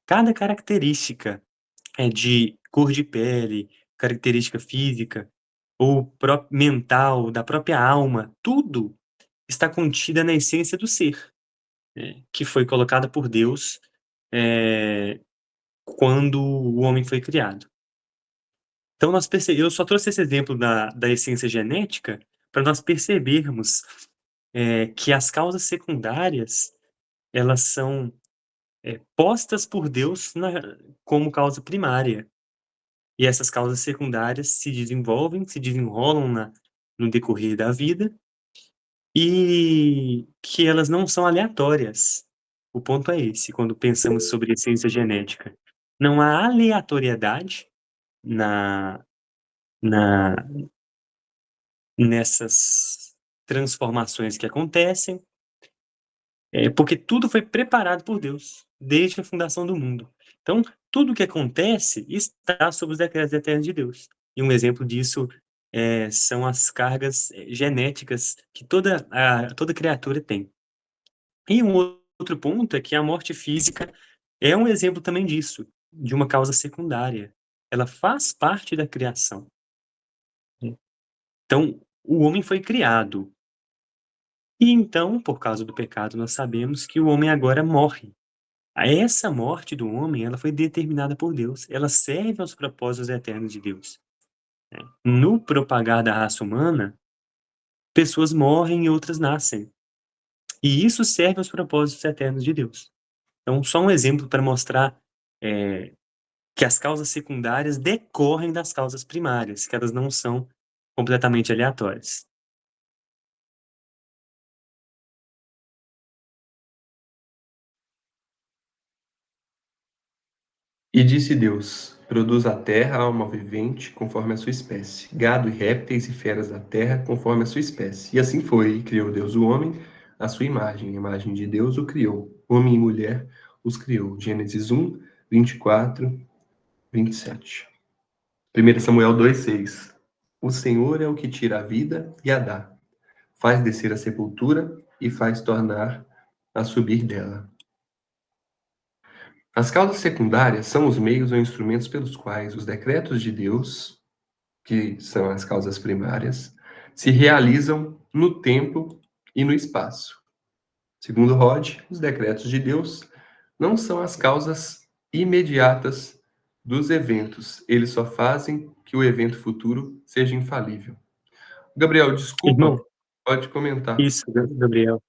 Cada característica de cor de pele, característica física, ou mental, da própria alma, tudo está contida na essência do ser, né, que foi colocada por Deus quando o homem foi criado. Então, eu só trouxe esse exemplo da essência genética para nós percebermos que as causas secundárias, elas são postas por Deus como causa primária. E essas causas secundárias se desenrolam no decorrer da vida, e que elas não são aleatórias. O ponto é esse, quando pensamos sobre essência genética. Não há aleatoriedade na, na, nessas transformações que acontecem, porque tudo foi preparado por Deus, desde a fundação do mundo. Então, tudo que acontece está sob os decretos eternos de Deus. E um exemplo disso são as cargas genéticas que toda criatura tem. E um outro ponto é que a morte física é um exemplo também disso, de uma causa secundária. Ela faz parte da criação. Então, o homem foi criado. E então, por causa do pecado, nós sabemos que o homem agora morre. Essa morte do homem, ela foi determinada por Deus. Ela serve aos propósitos eternos de Deus. No propagar da raça humana, pessoas morrem e outras nascem. E isso serve aos propósitos eternos de Deus. Então, só um exemplo para mostrar que as causas secundárias decorrem das causas primárias, que elas não são completamente aleatórias. E disse Deus: produz a terra alma vivente conforme a sua espécie, gado e répteis e feras da terra conforme a sua espécie. E assim foi, e criou Deus o homem, à sua imagem, a imagem de Deus o criou. Homem e mulher os criou. Gênesis 1, 24, 27. 1 Samuel 2,6. O Senhor é o que tira a vida e a dá, faz descer a sepultura e faz tornar a subir dela. As causas secundárias são os meios ou instrumentos pelos quais os decretos de Deus, que são as causas primárias, se realizam no tempo e no espaço. Segundo Rod, os decretos de Deus não são as causas imediatas dos eventos, eles só fazem que o evento futuro seja infalível. Gabriel, desculpa, Irmão, pode comentar. isso, Gabriel.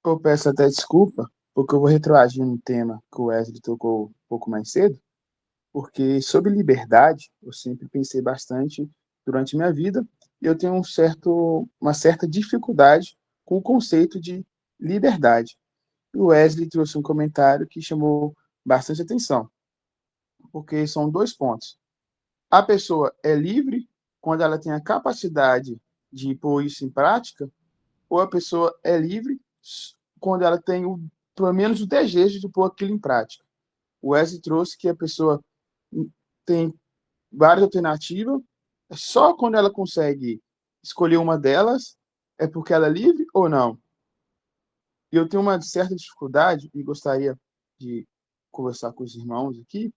Eu peço até desculpa, porque eu vou retroagir no tema que o Wesley tocou um pouco mais cedo, porque sobre liberdade, eu sempre pensei bastante durante minha vida, e eu tenho uma certa dificuldade com o conceito de liberdade. E o Wesley trouxe um comentário que chamou bastante atenção, porque são dois pontos. A pessoa é livre quando ela tem a capacidade de pôr isso em prática, ou a pessoa é livre quando ela tem pelo menos o desejo de pôr aquilo em prática. O Wesley trouxe que a pessoa tem várias alternativas, só quando ela consegue escolher uma delas é porque ela é livre ou não. E eu tenho uma certa dificuldade e gostaria de conversar com os irmãos aqui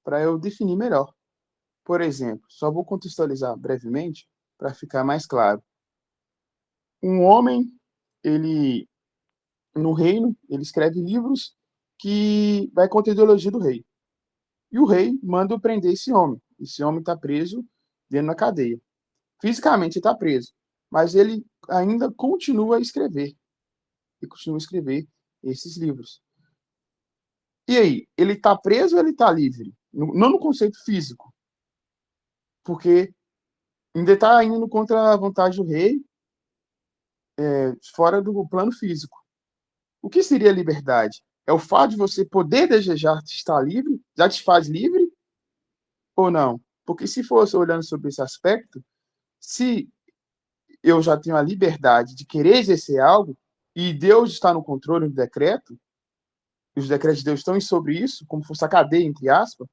para eu definir melhor. Por exemplo, só vou contextualizar brevemente para ficar mais claro. Um homem, ele no reino, ele escreve livros que vai contra a ideologia do rei. E o rei manda prender esse homem. Esse homem está preso dentro da cadeia. Fisicamente ele está preso, mas ele ainda continua a escrever. E continua a escrever esses livros. E aí, ele está preso ou ele está livre? Não no conceito físico, porque ainda está indo contra a vontade do rei, fora do plano físico. O que seria liberdade? É o fato de você poder desejar estar livre, já te faz livre ou não? Porque se fosse olhando sobre esse aspecto, se eu já tenho a liberdade de querer exercer algo e Deus está no controle do decreto, e os decretos de Deus estão sobre isso, como fosse a cadeia, entre aspas,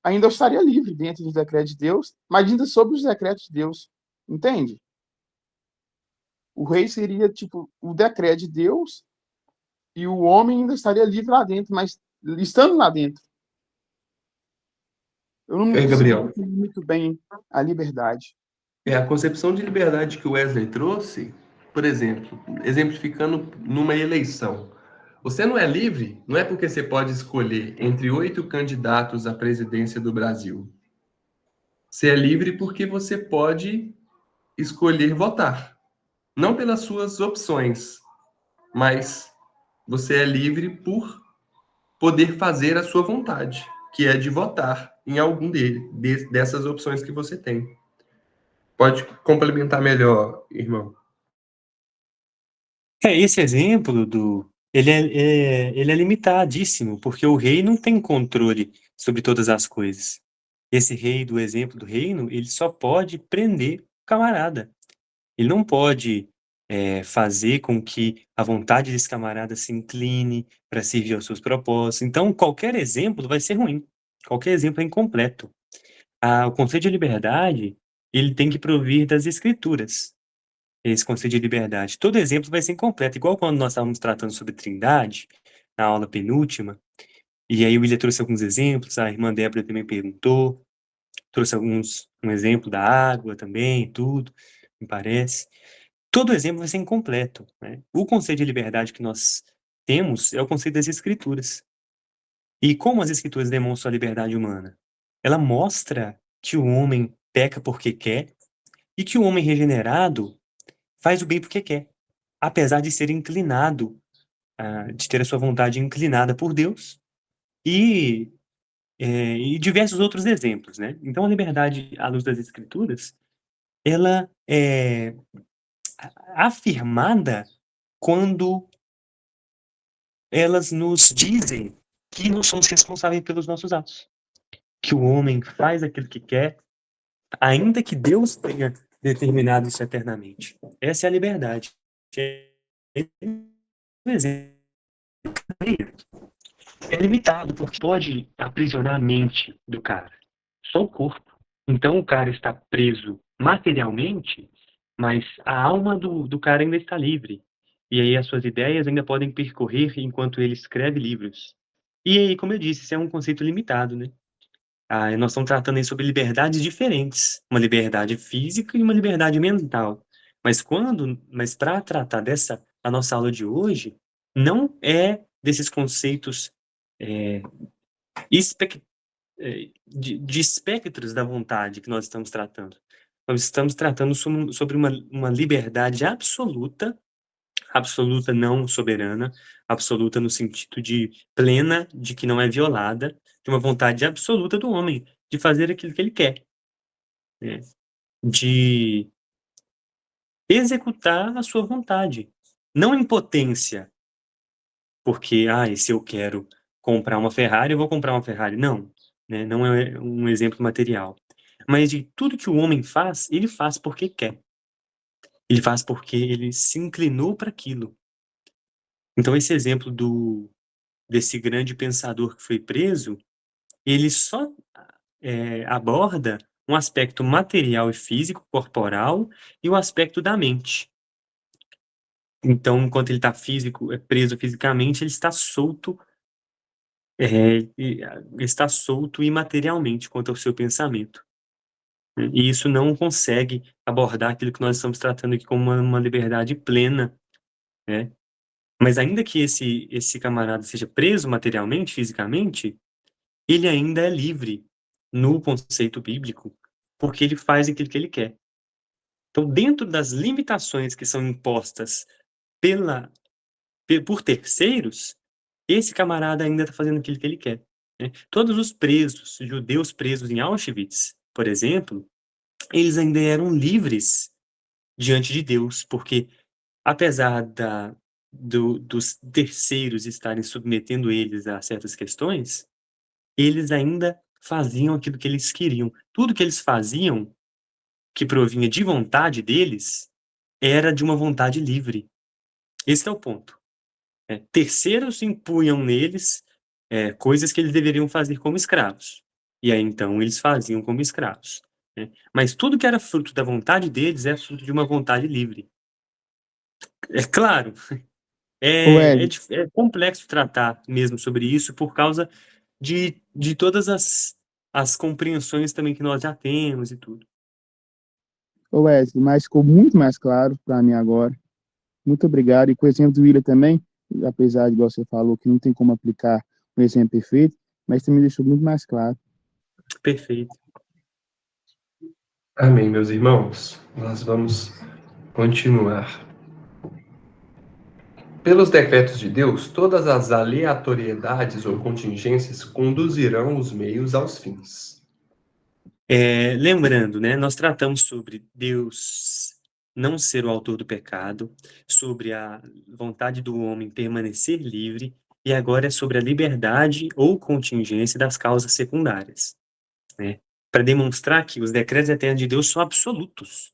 ainda eu estaria livre dentro dos decretos de Deus, mas ainda sobre os decretos de Deus. Entende? O rei seria tipo o decreto de Deus e o homem ainda estaria livre lá dentro, mas estando lá dentro. Eu não consegui Gabriel, definir muito bem a liberdade. a concepção de liberdade que o Wesley trouxe, por exemplo, exemplificando numa eleição. Você não é livre, não é porque você pode escolher entre 8 candidatos à presidência do Brasil. Você é livre porque você pode escolher votar. Não pelas suas opções, mas você é livre por poder fazer a sua vontade, que é de votar em algum dessas opções que você tem. Pode complementar melhor, irmão. Esse exemplo ele é limitadíssimo, porque o rei não tem controle sobre todas as coisas. Esse rei do exemplo do reino, ele só pode prender o camarada. Ele não pode fazer com que a vontade desse camarada se incline para servir aos seus propósitos. Então, qualquer exemplo vai ser ruim. Qualquer exemplo é incompleto. O conceito de liberdade, ele tem que provir das escrituras. Esse conceito de liberdade. Todo exemplo vai ser incompleto. Igual quando nós estávamos tratando sobre Trindade, na aula penúltima, e aí o William trouxe alguns exemplos, a irmã Débora também perguntou, trouxe um exemplo da água também, tudo, me parece. Todo exemplo vai ser incompleto, né? O conceito de liberdade que nós temos é o conceito das escrituras. E como as escrituras demonstram a liberdade humana? Ela mostra que o homem peca porque quer e que o homem regenerado faz o bem porque quer, apesar de ser inclinado de ter a sua vontade inclinada por Deus, e diversos outros exemplos, né? Então, a liberdade à luz das Escrituras, ela é afirmada quando elas nos dizem que não somos responsáveis pelos nossos atos, que o homem faz aquilo que quer, ainda que Deus tenha determinado isso eternamente. Essa é a liberdade. Um exemplo é limitado, porque pode aprisionar a mente do cara, só o corpo. Então o cara está preso materialmente, mas a alma do cara ainda está livre. E aí as suas ideias ainda podem percorrer enquanto ele escreve livros. E aí, como eu disse, isso é um conceito limitado, né? Nós estamos tratando aí sobre liberdades diferentes, uma liberdade física e uma liberdade mental. Mas para tratar a nossa aula de hoje, não é desses conceitos é, de espectros da vontade que nós estamos tratando. Nós estamos tratando sobre uma liberdade absoluta, absoluta não soberana, absoluta no sentido de plena, de que não é violada, de uma vontade absoluta do homem de fazer aquilo que ele quer, né? De executar a sua vontade, não em potência, porque, se eu quero comprar uma Ferrari, eu vou comprar uma Ferrari. Não, né? Não é um exemplo material. Mas de tudo que o homem faz, ele faz porque quer. Ele faz porque ele se inclinou para aquilo. Então, esse exemplo desse grande pensador que foi preso, ele só aborda um aspecto material e físico, corporal, e o aspecto da mente. Então, enquanto ele está preso fisicamente, ele está solto imaterialmente quanto ao seu pensamento. E isso não consegue abordar aquilo que nós estamos tratando aqui como uma liberdade plena, né? Mas ainda que esse camarada seja preso materialmente, fisicamente, ele ainda é livre no conceito bíblico, porque ele faz aquilo que ele quer. Então, dentro das limitações que são impostas por terceiros, esse camarada ainda está fazendo aquilo que ele quer, né? Todos os presos, judeus presos em Auschwitz, por exemplo, eles ainda eram livres diante de Deus, porque apesar dos terceiros estarem submetendo eles a certas questões, eles ainda faziam aquilo que eles queriam. Tudo que eles faziam, que provinha de vontade deles, era de uma vontade livre. Esse é o ponto. Terceiros impunham neles coisas que eles deveriam fazer como escravos. E aí, então, eles faziam como escravos, né? Mas tudo que era fruto da vontade deles é fruto de uma vontade livre. É claro, Ô, é Wesley, dif- é complexo tratar mesmo sobre isso por causa de todas as compreensões também que nós já temos e tudo. mas ficou muito mais claro para mim agora. Muito obrigado. E com o exemplo do William também, apesar de você falou que não tem como aplicar um exemplo perfeito, mas também deixou muito mais claro. Perfeito. Amém, meus irmãos. Nós vamos continuar. Pelos decretos de Deus, todas as aleatoriedades ou contingências conduzirão os meios aos fins. Lembrando, né, nós tratamos sobre Deus não ser o autor do pecado, sobre a vontade do homem permanecer livre, e agora é sobre a liberdade ou contingência das causas secundárias, né? Para demonstrar que os decretos eternos de Deus são absolutos.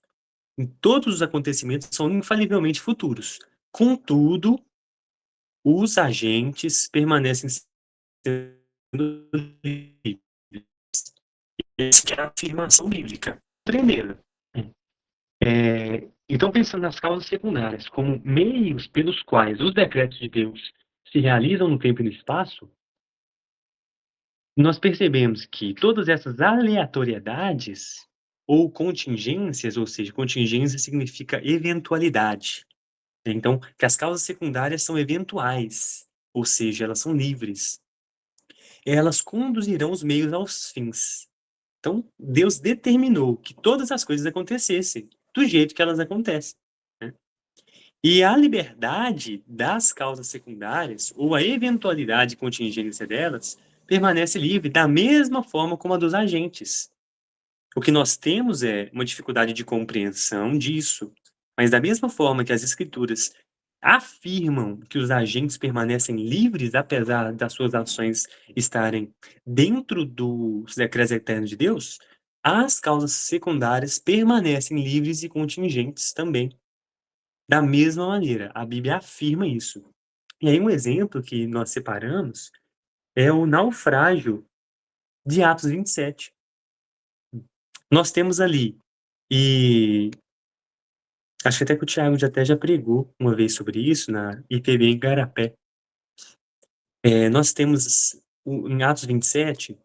Em todos os acontecimentos são infalivelmente futuros. Contudo, os agentes permanecem sendo livres. Essa é a afirmação bíblica. Primeiro, então, pensando nas causas secundárias como meios pelos quais os decretos de Deus se realizam no tempo e no espaço, nós percebemos que todas essas aleatoriedades ou contingências, ou seja, contingência significa eventualidade. Então, que as causas secundárias são eventuais, ou seja, elas são livres. Elas conduzirão os meios aos fins. Então, Deus determinou que todas as coisas acontecessem do jeito que elas acontecem, né? E a liberdade das causas secundárias, ou a eventualidade e contingência delas, permanece livre da mesma forma como a dos agentes. O que nós temos é uma dificuldade de compreensão disso, mas da mesma forma que as escrituras afirmam que os agentes permanecem livres apesar das suas ações estarem dentro dos decretos eternos de Deus, as causas secundárias permanecem livres e contingentes também. Da mesma maneira, a Bíblia afirma isso. E aí um exemplo que nós separamos é o naufrágio de Atos 27. Nós temos ali, e acho que até que o Thiago já pregou uma vez sobre isso na IPB em Garapé. Nós temos em Atos 27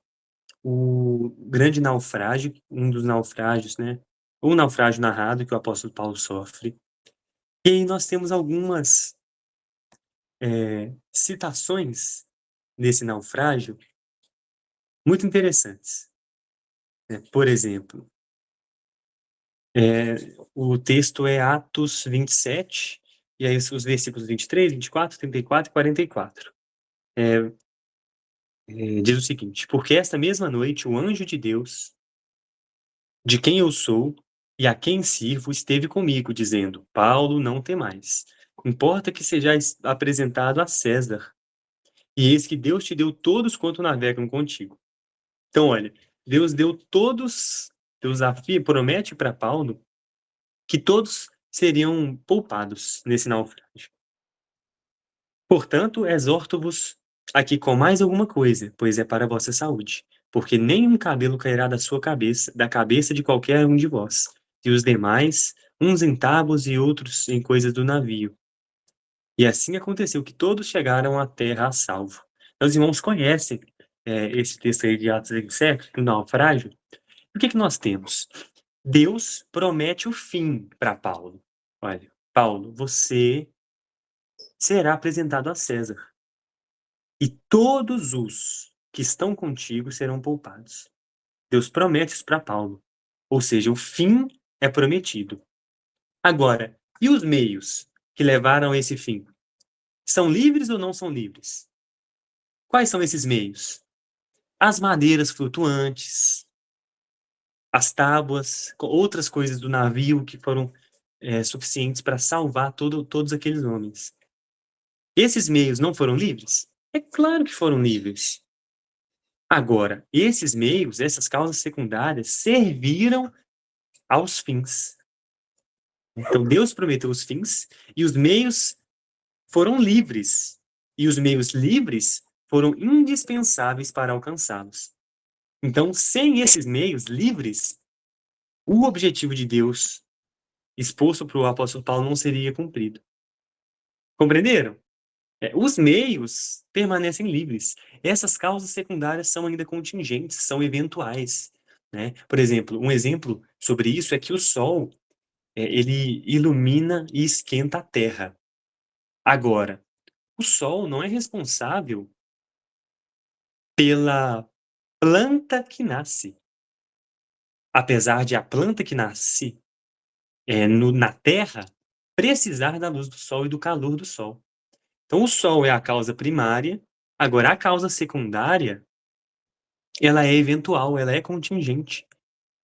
o grande naufrágio, um dos naufrágios, né? O naufrágio narrado que o apóstolo Paulo sofre. E aí nós temos algumas citações desse naufrágio muito interessantes. Por exemplo, o texto é Atos 27, e aí os versículos 23, 24, 34 e 44. Diz o seguinte: porque esta mesma noite o anjo de Deus, de quem eu sou e a quem sirvo, esteve comigo, dizendo: Paulo, não temais. Importa que sejais apresentado a César. E eis que Deus te deu todos quanto navegam contigo. Então, olha, Deus deu todos, Deus promete para Paulo que todos seriam poupados nesse naufrágio. Portanto, exorto-vos aqui com mais alguma coisa, pois é para a vossa saúde, porque nenhum cabelo cairá da cabeça de qualquer um de vós, e os demais, uns em tábuas e outros em coisas do navio. E assim aconteceu que todos chegaram à terra a salvo. Meus irmãos conhecem esse texto aí de Atos 27, do naufrágio. O que nós temos? Deus promete o fim para Paulo. Olha, Paulo, você será apresentado a César, e todos os que estão contigo serão poupados. Deus promete isso para Paulo. Ou seja, o fim é prometido. Agora, e os meios que levaram a esse fim? São livres ou não são livres? Quais são esses meios? As madeiras flutuantes, as tábuas, outras coisas do navio que foram suficientes para salvar todos aqueles homens. Esses meios não foram livres? É claro que foram livres. Agora, esses meios, essas causas secundárias, serviram aos fins. Então, Deus prometeu os fins e os meios foram livres. E os meios livres foram indispensáveis para alcançá-los. Então, sem esses meios livres, o objetivo de Deus exposto para o apóstolo Paulo não seria cumprido. Compreenderam? Os meios permanecem livres. Essas causas secundárias são ainda contingentes, são eventuais, né? Por exemplo, um exemplo sobre isso é que o Sol, ele ilumina e esquenta a Terra. Agora, o Sol não é responsável pela planta que nasce. Apesar de a planta que nasce na Terra precisar da luz do Sol e do calor do Sol. Então, o Sol é a causa primária, agora a causa secundária, ela é eventual, ela é contingente.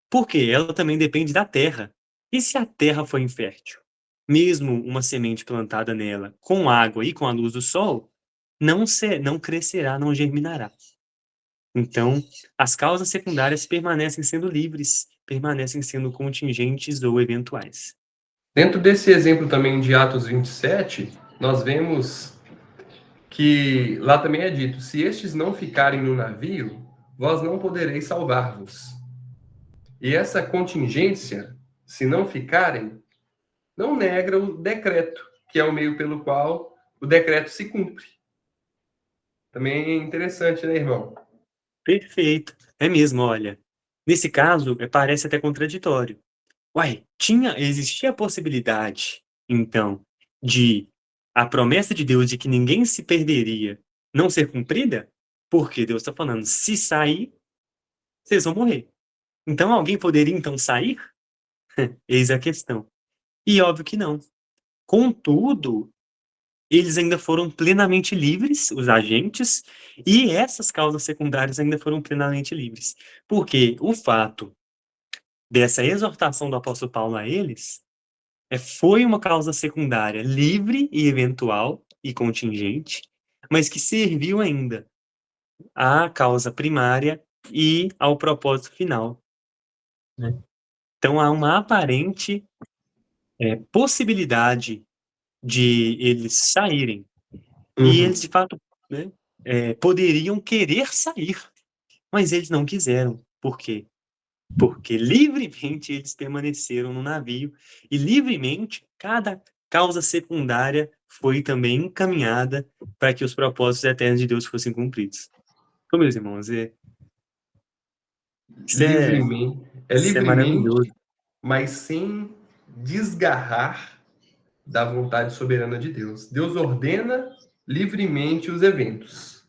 Por quê? Ela também depende da Terra. E se a Terra for infértil? Mesmo uma semente plantada nela com água e com a luz do Sol, não crescerá, não germinará. Então, as causas secundárias permanecem sendo livres, permanecem sendo contingentes ou eventuais. Dentro desse exemplo também de Atos 27, nós vemos que lá também é dito: se estes não ficarem no navio, vós não podereis salvar-vos. E essa contingência, se não ficarem, não nega o decreto, que é o meio pelo qual o decreto se cumpre. Também é interessante, né, irmão? Perfeito. É mesmo, olha. Nesse caso, parece até contraditório. Uai, existia a possibilidade, então, de a promessa de Deus de que ninguém se perderia não ser cumprida? Porque Deus está falando, se sair, vocês vão morrer. Então, alguém poderia, então, sair? Eis a questão. E óbvio que não. Contudo, eles ainda foram plenamente livres, os agentes, e essas causas secundárias ainda foram plenamente livres. Porque o fato dessa exortação do apóstolo Paulo a eles foi uma causa secundária livre e eventual e contingente, mas que serviu ainda à causa primária e ao propósito final, né? Então há uma aparente possibilidade de eles saírem. E eles, de fato, né, poderiam querer sair, mas eles não quiseram. Por quê? Porque livremente eles permaneceram no navio e livremente cada causa secundária foi também encaminhada para que os propósitos eternos de Deus fossem cumpridos. Então, meus irmãos, isso é livremente, maravilhoso. mas sem desgarrar da vontade soberana de Deus. Deus ordena livremente os eventos,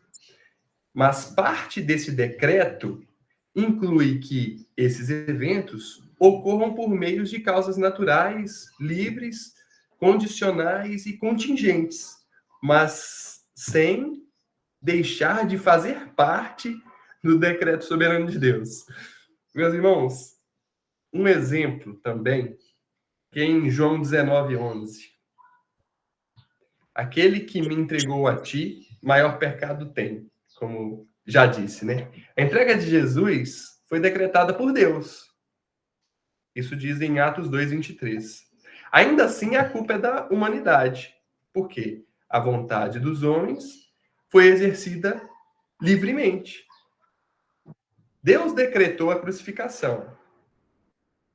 mas parte desse decreto inclui que esses eventos ocorram por meios de causas naturais, livres, condicionais e contingentes, mas sem deixar de fazer parte do decreto soberano de Deus. Meus irmãos, um exemplo também, que é em João 19:11. Aquele que me entregou a ti, maior pecado tem, como já disse, né? A entrega de Jesus foi decretada por Deus. Isso diz em Atos 2:23. Ainda assim, a culpa é da humanidade. Por quê? A vontade dos homens foi exercida livremente. Deus decretou a crucificação.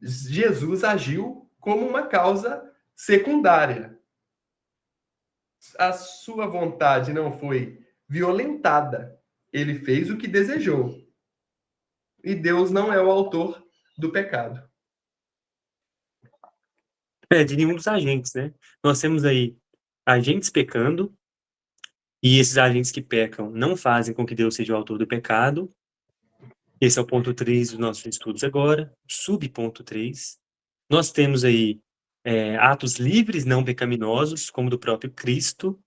Jesus agiu como uma causa secundária. A sua vontade não foi violentada. Ele fez o que desejou. E Deus não é o autor do pecado. De nenhum dos agentes, né? Nós temos aí agentes pecando, e esses agentes que pecam não fazem com que Deus seja o autor do pecado. Esse é o ponto 3 dos nossos estudos agora. Subponto 3. Nós temos aí atos livres, não pecaminosos, como do próprio Cristo,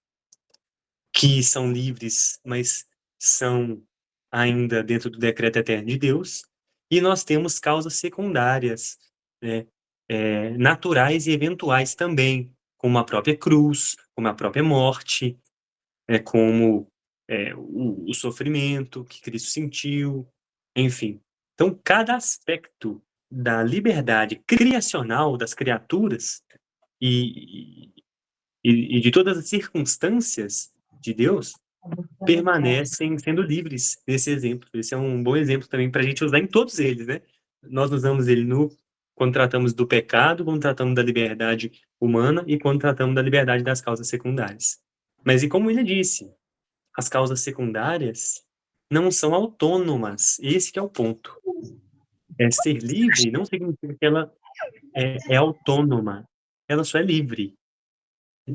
que são livres, mas são ainda dentro do decreto eterno de Deus. E nós temos causas secundárias, né, naturais e eventuais também, como a própria cruz, como a própria morte, como o sofrimento que Cristo sentiu, enfim. Então, cada aspecto da liberdade criacional das criaturas e de todas as circunstâncias de Deus permanecem sendo livres nesse exemplo. Esse é um bom exemplo também para a gente usar em todos eles, né? Nós usamos ele quando tratamos do pecado, quando tratamos da liberdade humana e quando tratamos da liberdade das causas secundárias. Mas, e como ele disse, as causas secundárias não são autônomas. Esse que é o ponto. Ser livre não significa que ela é autônoma. Ela só é livre.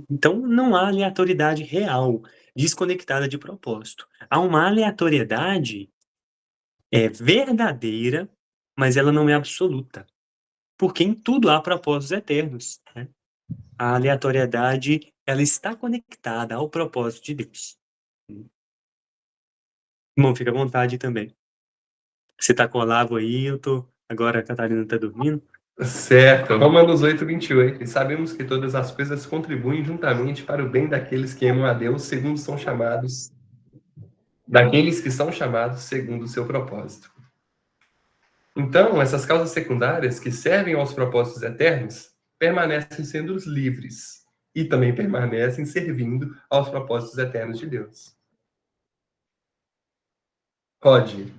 Então, não há aleatoriedade real, desconectada de propósito. Há uma aleatoriedade verdadeira, mas ela não é absoluta. Porque em tudo há propósitos eternos, né? A aleatoriedade, ela está conectada ao propósito de Deus. Irmão, fica à vontade também. Você tá com o Olavo aí, agora a Catarina tá dormindo. Certo. Romanos 8:28. E sabemos que todas as coisas contribuem juntamente para o bem daqueles que amam a Deus, segundo são chamados, daqueles que são chamados segundo o seu propósito. Então, essas causas secundárias que servem aos propósitos eternos permanecem sendo os livres e também permanecem servindo aos propósitos eternos de Deus. Pode.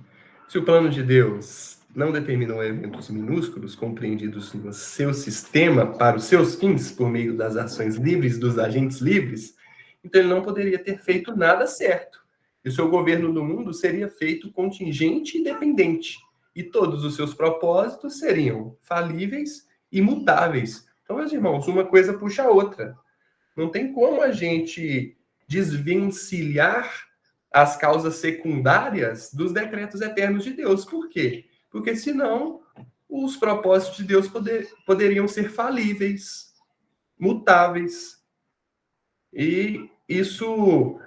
Se o plano de Deus não determinou eventos minúsculos compreendidos no seu sistema para os seus fins por meio das ações livres dos agentes livres, então ele não poderia ter feito nada certo. E o seu governo do mundo seria feito contingente e dependente. E todos os seus propósitos seriam falíveis e mutáveis. Então, meus irmãos, uma coisa puxa a outra. Não tem como a gente desvencilhar as causas secundárias dos decretos eternos de Deus. Por quê? Porque senão os propósitos de Deus poderiam ser falíveis. mutáveis. E isso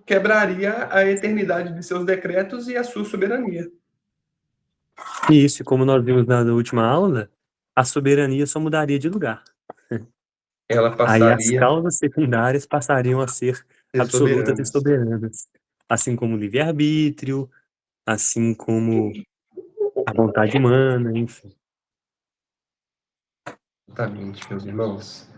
quebraria a eternidade de seus decretos e a sua soberania. E isso, como nós vimos na última aula, a soberania só mudaria de lugar. Ela Aí as passaria causas secundárias passariam a ser a ser absolutas e soberana. soberanas. Assim como o livre-arbítrio, assim como a vontade humana, enfim. Exatamente, meus irmãos.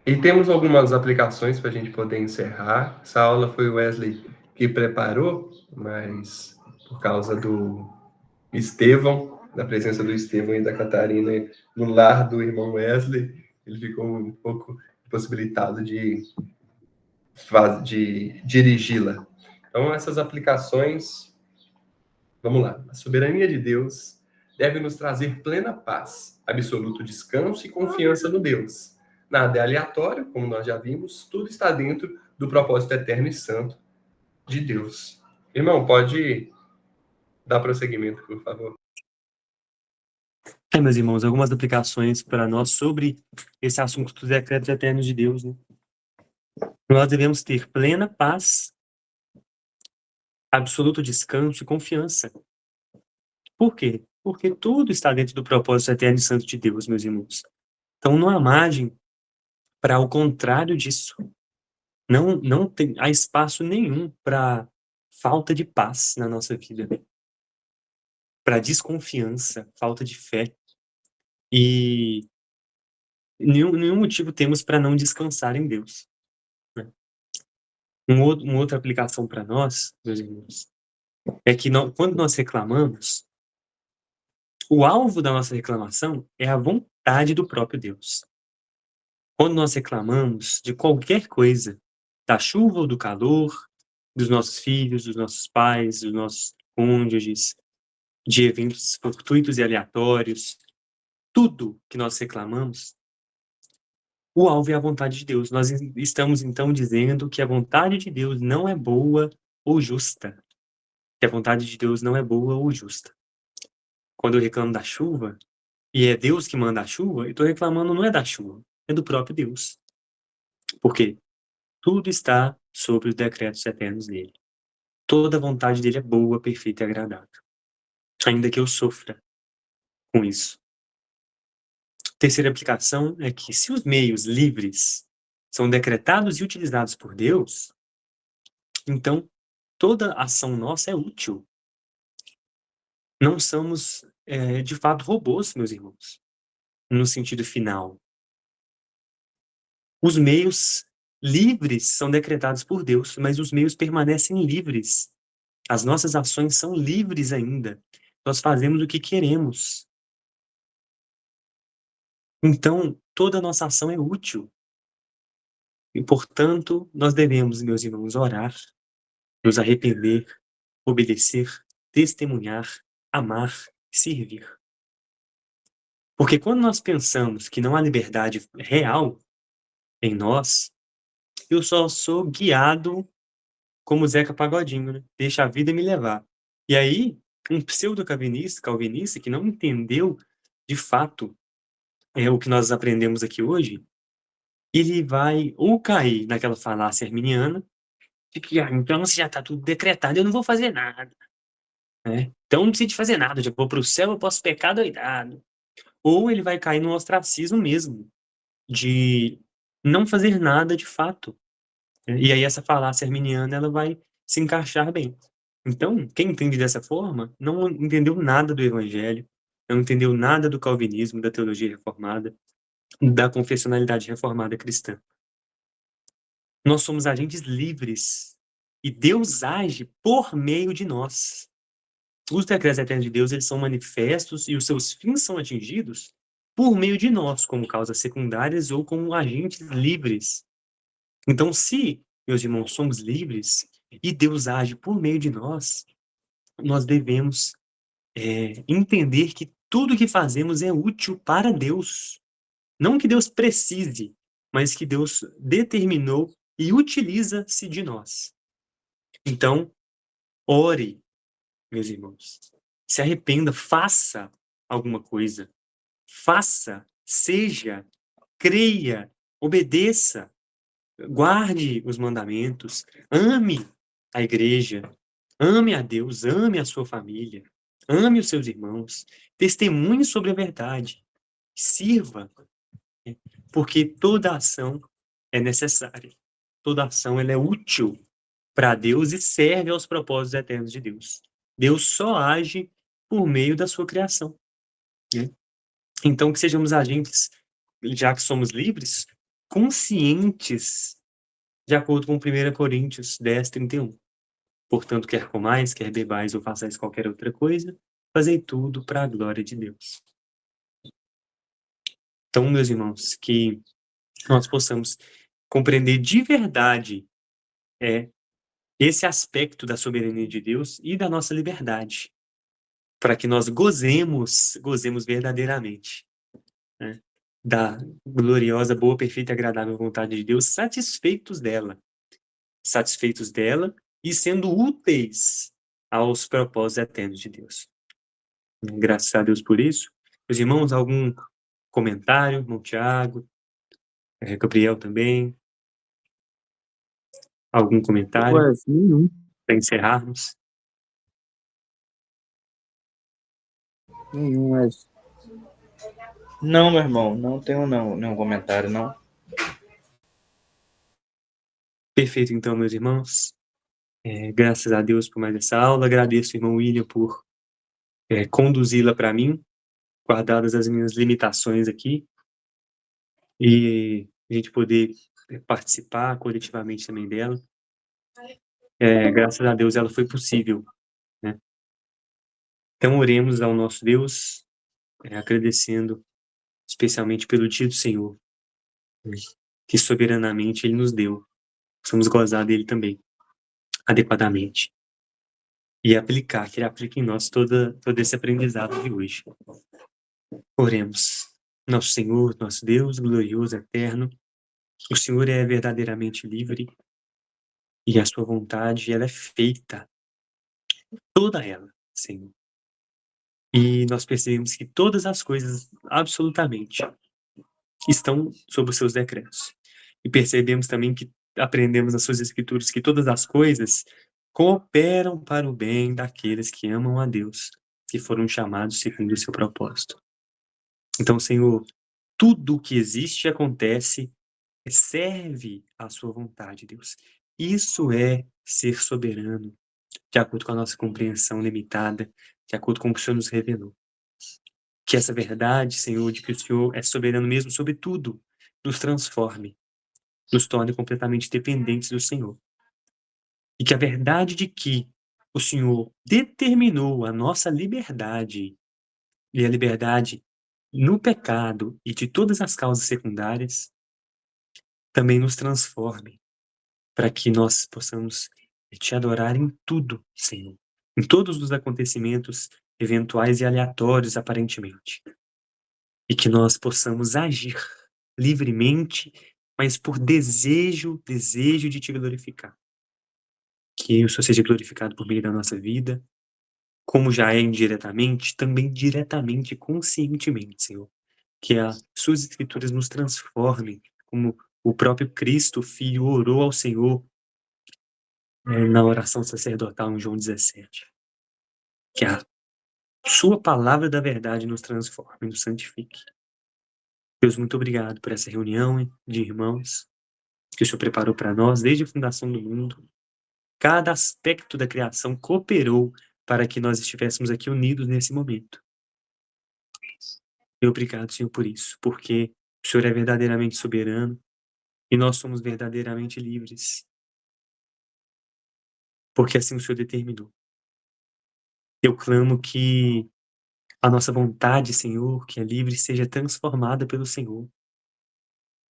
E temos algumas aplicações para a gente poder encerrar. Essa aula foi o Wesley que preparou, mas por causa do Estevão, da presença do Estevão e da Catarina no lar do irmão Wesley, ele ficou um pouco impossibilitado de dirigi-la. Então, essas aplicações, vamos lá. A soberania de Deus deve nos trazer plena paz, absoluto descanso e confiança no Deus. Nada é aleatório, como nós já vimos, tudo está dentro do propósito eterno e santo de Deus. Irmão, pode dar prosseguimento, por favor. Meus irmãos, algumas aplicações para nós sobre esse assunto dos decretos eternos de Deus, né? Nós devemos ter plena paz, absoluto descanso e confiança. Por quê? Porque tudo está dentro do propósito eterno e santo de Deus, meus irmãos. Então não há margem para o contrário disso. Não há espaço nenhum para falta de paz na nossa vida, para desconfiança, falta de fé. E nenhum motivo temos para não descansar em Deus, né? Uma outra aplicação para nós, meus irmãos, é que quando nós reclamamos, o alvo da nossa reclamação é a vontade do próprio Deus. Quando nós reclamamos de qualquer coisa, da chuva ou do calor, dos nossos filhos, dos nossos pais, dos nossos cônjuges, de eventos fortuitos e aleatórios, tudo que nós reclamamos, o alvo é a vontade de Deus. Nós estamos, então, dizendo que a vontade de Deus não é boa ou justa. Que a vontade de Deus não é boa ou justa. Quando eu reclamo da chuva, e é Deus que manda a chuva, eu estou reclamando não é da chuva, é do próprio Deus. Por quê? Tudo está sobre os decretos eternos dele. Toda a vontade dele é boa, perfeita e agradável. Ainda que eu sofra com isso. Terceira aplicação é que se os meios livres são decretados e utilizados por Deus, então toda ação nossa é útil. Não somos, de fato, robôs, meus irmãos, no sentido final. Os meios livres são decretados por Deus, mas os meios permanecem livres. As nossas ações são livres ainda. Nós fazemos o que queremos. Então, toda a nossa ação é útil. E, portanto, nós devemos, meus irmãos, orar, nos arrepender, obedecer, testemunhar, amar e servir. Porque quando nós pensamos que não há liberdade real em nós, eu só sou guiado como Zeca Pagodinho, né? Deixa a vida me levar. E aí, um pseudo-calvinista que não entendeu, de fato, o que nós aprendemos aqui hoje, ele vai ou cair naquela falácia arminiana, de que, então se já está tudo decretado, eu não vou fazer nada, né? Então não preciso de fazer nada, já vou para o céu, eu posso pecar doidado. Ou ele vai cair no ostracismo mesmo, de não fazer nada de fato. E aí essa falácia arminiana, ela vai se encaixar bem. Então, quem entende dessa forma, não entendeu nada do evangelho, não entendeu nada do calvinismo, da teologia reformada, da confessionalidade reformada cristã. Nós somos agentes livres e Deus age por meio de nós. Os decretos eternos de Deus, eles são manifestos e os seus fins são atingidos por meio de nós, como causas secundárias ou como agentes livres. Então, se, meus irmãos, somos livres e Deus age por meio de nós, nós devemos entender que tudo que fazemos é útil para Deus. Não que Deus precise, mas que Deus determinou e utiliza-se de nós. Então, ore, meus irmãos. Se arrependa, faça alguma coisa. Faça, seja creia, obedeça, guarde os mandamentos, ame a igreja, ame a Deus, ame a sua família, ame os seus irmãos, testemunhe sobre a verdade, sirva, né? Porque toda ação é necessária, toda ação ela é útil para Deus e serve aos propósitos eternos de Deus. Deus só age por meio da sua criação, né? Então, que sejamos agentes, já que somos livres, conscientes, de acordo com 1 Coríntios 10:31. Portanto, quer comais, quer bebais ou façais qualquer outra coisa, fazei tudo para a glória de Deus. Então, meus irmãos, que nós possamos compreender de verdade esse aspecto da soberania de Deus e da nossa liberdade, para que nós gozemos verdadeiramente, né, da gloriosa, boa, perfeita e agradável vontade de Deus, satisfeitos dela e sendo úteis aos propósitos eternos de Deus. Graças a Deus por isso. Meus irmãos, algum comentário? Irmão Tiago, Gabriel também. Algum comentário Nenhum. para encerrarmos? Nenhum, Wesley. Não, meu irmão, não tenho nenhum comentário, não. Perfeito, então, meus irmãos. Graças a Deus por mais essa aula. Agradeço ao irmão William por conduzi-la para mim, guardadas as minhas limitações aqui, e a gente poder participar coletivamente também dela. Graças a Deus ela foi possível, né? Então, oremos ao nosso Deus, agradecendo especialmente pelo dia do Senhor, né, que soberanamente Ele nos deu. Possamos gozar dele também, adequadamente. E aplicar, que Ele aplique em nós todo esse aprendizado de hoje. Oremos. Nosso Senhor, nosso Deus, glorioso, eterno, o Senhor é verdadeiramente livre e a sua vontade, ela é feita, toda ela, Senhor. E nós percebemos que todas as coisas, absolutamente, estão sob os seus decretos. E percebemos também que aprendemos nas suas escrituras que todas as coisas cooperam para o bem daqueles que amam a Deus, que foram chamados segundo o seu propósito. Então, Senhor, tudo o que existe e acontece serve à sua vontade, Deus. Isso é ser soberano, de acordo com a nossa compreensão limitada, de acordo com o que o Senhor nos revelou. Que essa verdade, Senhor, de que o Senhor é soberano mesmo sobre tudo, nos transforme, nos torne completamente dependentes do Senhor. E que a verdade de que o Senhor determinou a nossa liberdade, e a liberdade no pecado e de todas as causas secundárias, também nos transforme, para que nós possamos te adorar em tudo, Senhor, em todos os acontecimentos eventuais e aleatórios, aparentemente. E que nós possamos agir livremente, mas por desejo de te glorificar. Que o Senhor seja glorificado por meio da nossa vida, como já é indiretamente, também diretamente e conscientemente, Senhor. Que as suas escrituras nos transformem, como o próprio Cristo, o Filho, orou ao Senhor na oração sacerdotal em João 17. Que a sua palavra da verdade nos transforme, nos santifique. Deus, muito obrigado por essa reunião de irmãos que o Senhor preparou para nós desde a fundação do mundo. Cada aspecto da criação cooperou para que nós estivéssemos aqui unidos nesse momento. E obrigado, Senhor, por isso, porque o Senhor é verdadeiramente soberano e nós somos verdadeiramente livres. Porque assim o Senhor determinou. Eu clamo que a nossa vontade, Senhor, que é livre, seja transformada pelo Senhor.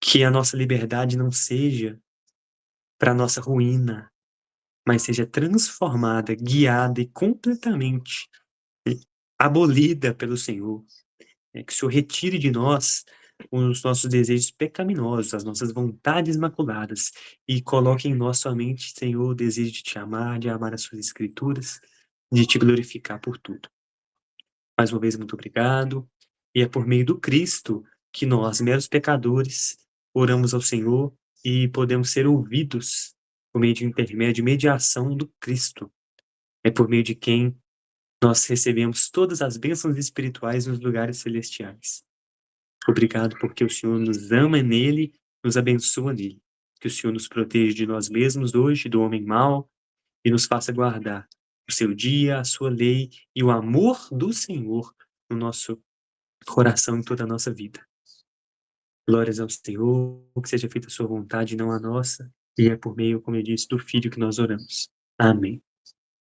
Que a nossa liberdade não seja para nossa ruína, mas seja transformada, guiada e completamente abolida pelo Senhor. Que o Senhor retire de nós os nossos desejos pecaminosos, as nossas vontades maculadas, e coloque em nós somente, Senhor, o desejo de te amar, de amar as suas escrituras, de te glorificar por tudo. Mais uma vez, muito obrigado. E é por meio do Cristo que nós, meros pecadores, oramos ao Senhor e podemos ser ouvidos por meio de intermédio, mediação do Cristo. É por meio de quem nós recebemos todas as bênçãos espirituais nos lugares celestiais. Obrigado porque o Senhor nos ama nele, nos abençoa nele. Que o Senhor nos proteja de nós mesmos hoje, do homem mau, e nos faça guardar o seu dia, a sua lei e o amor do Senhor no nosso coração em toda a nossa vida. Glórias ao Senhor, que seja feita a sua vontade, não a nossa, e é por meio, como eu disse, do Filho que nós oramos. Amém.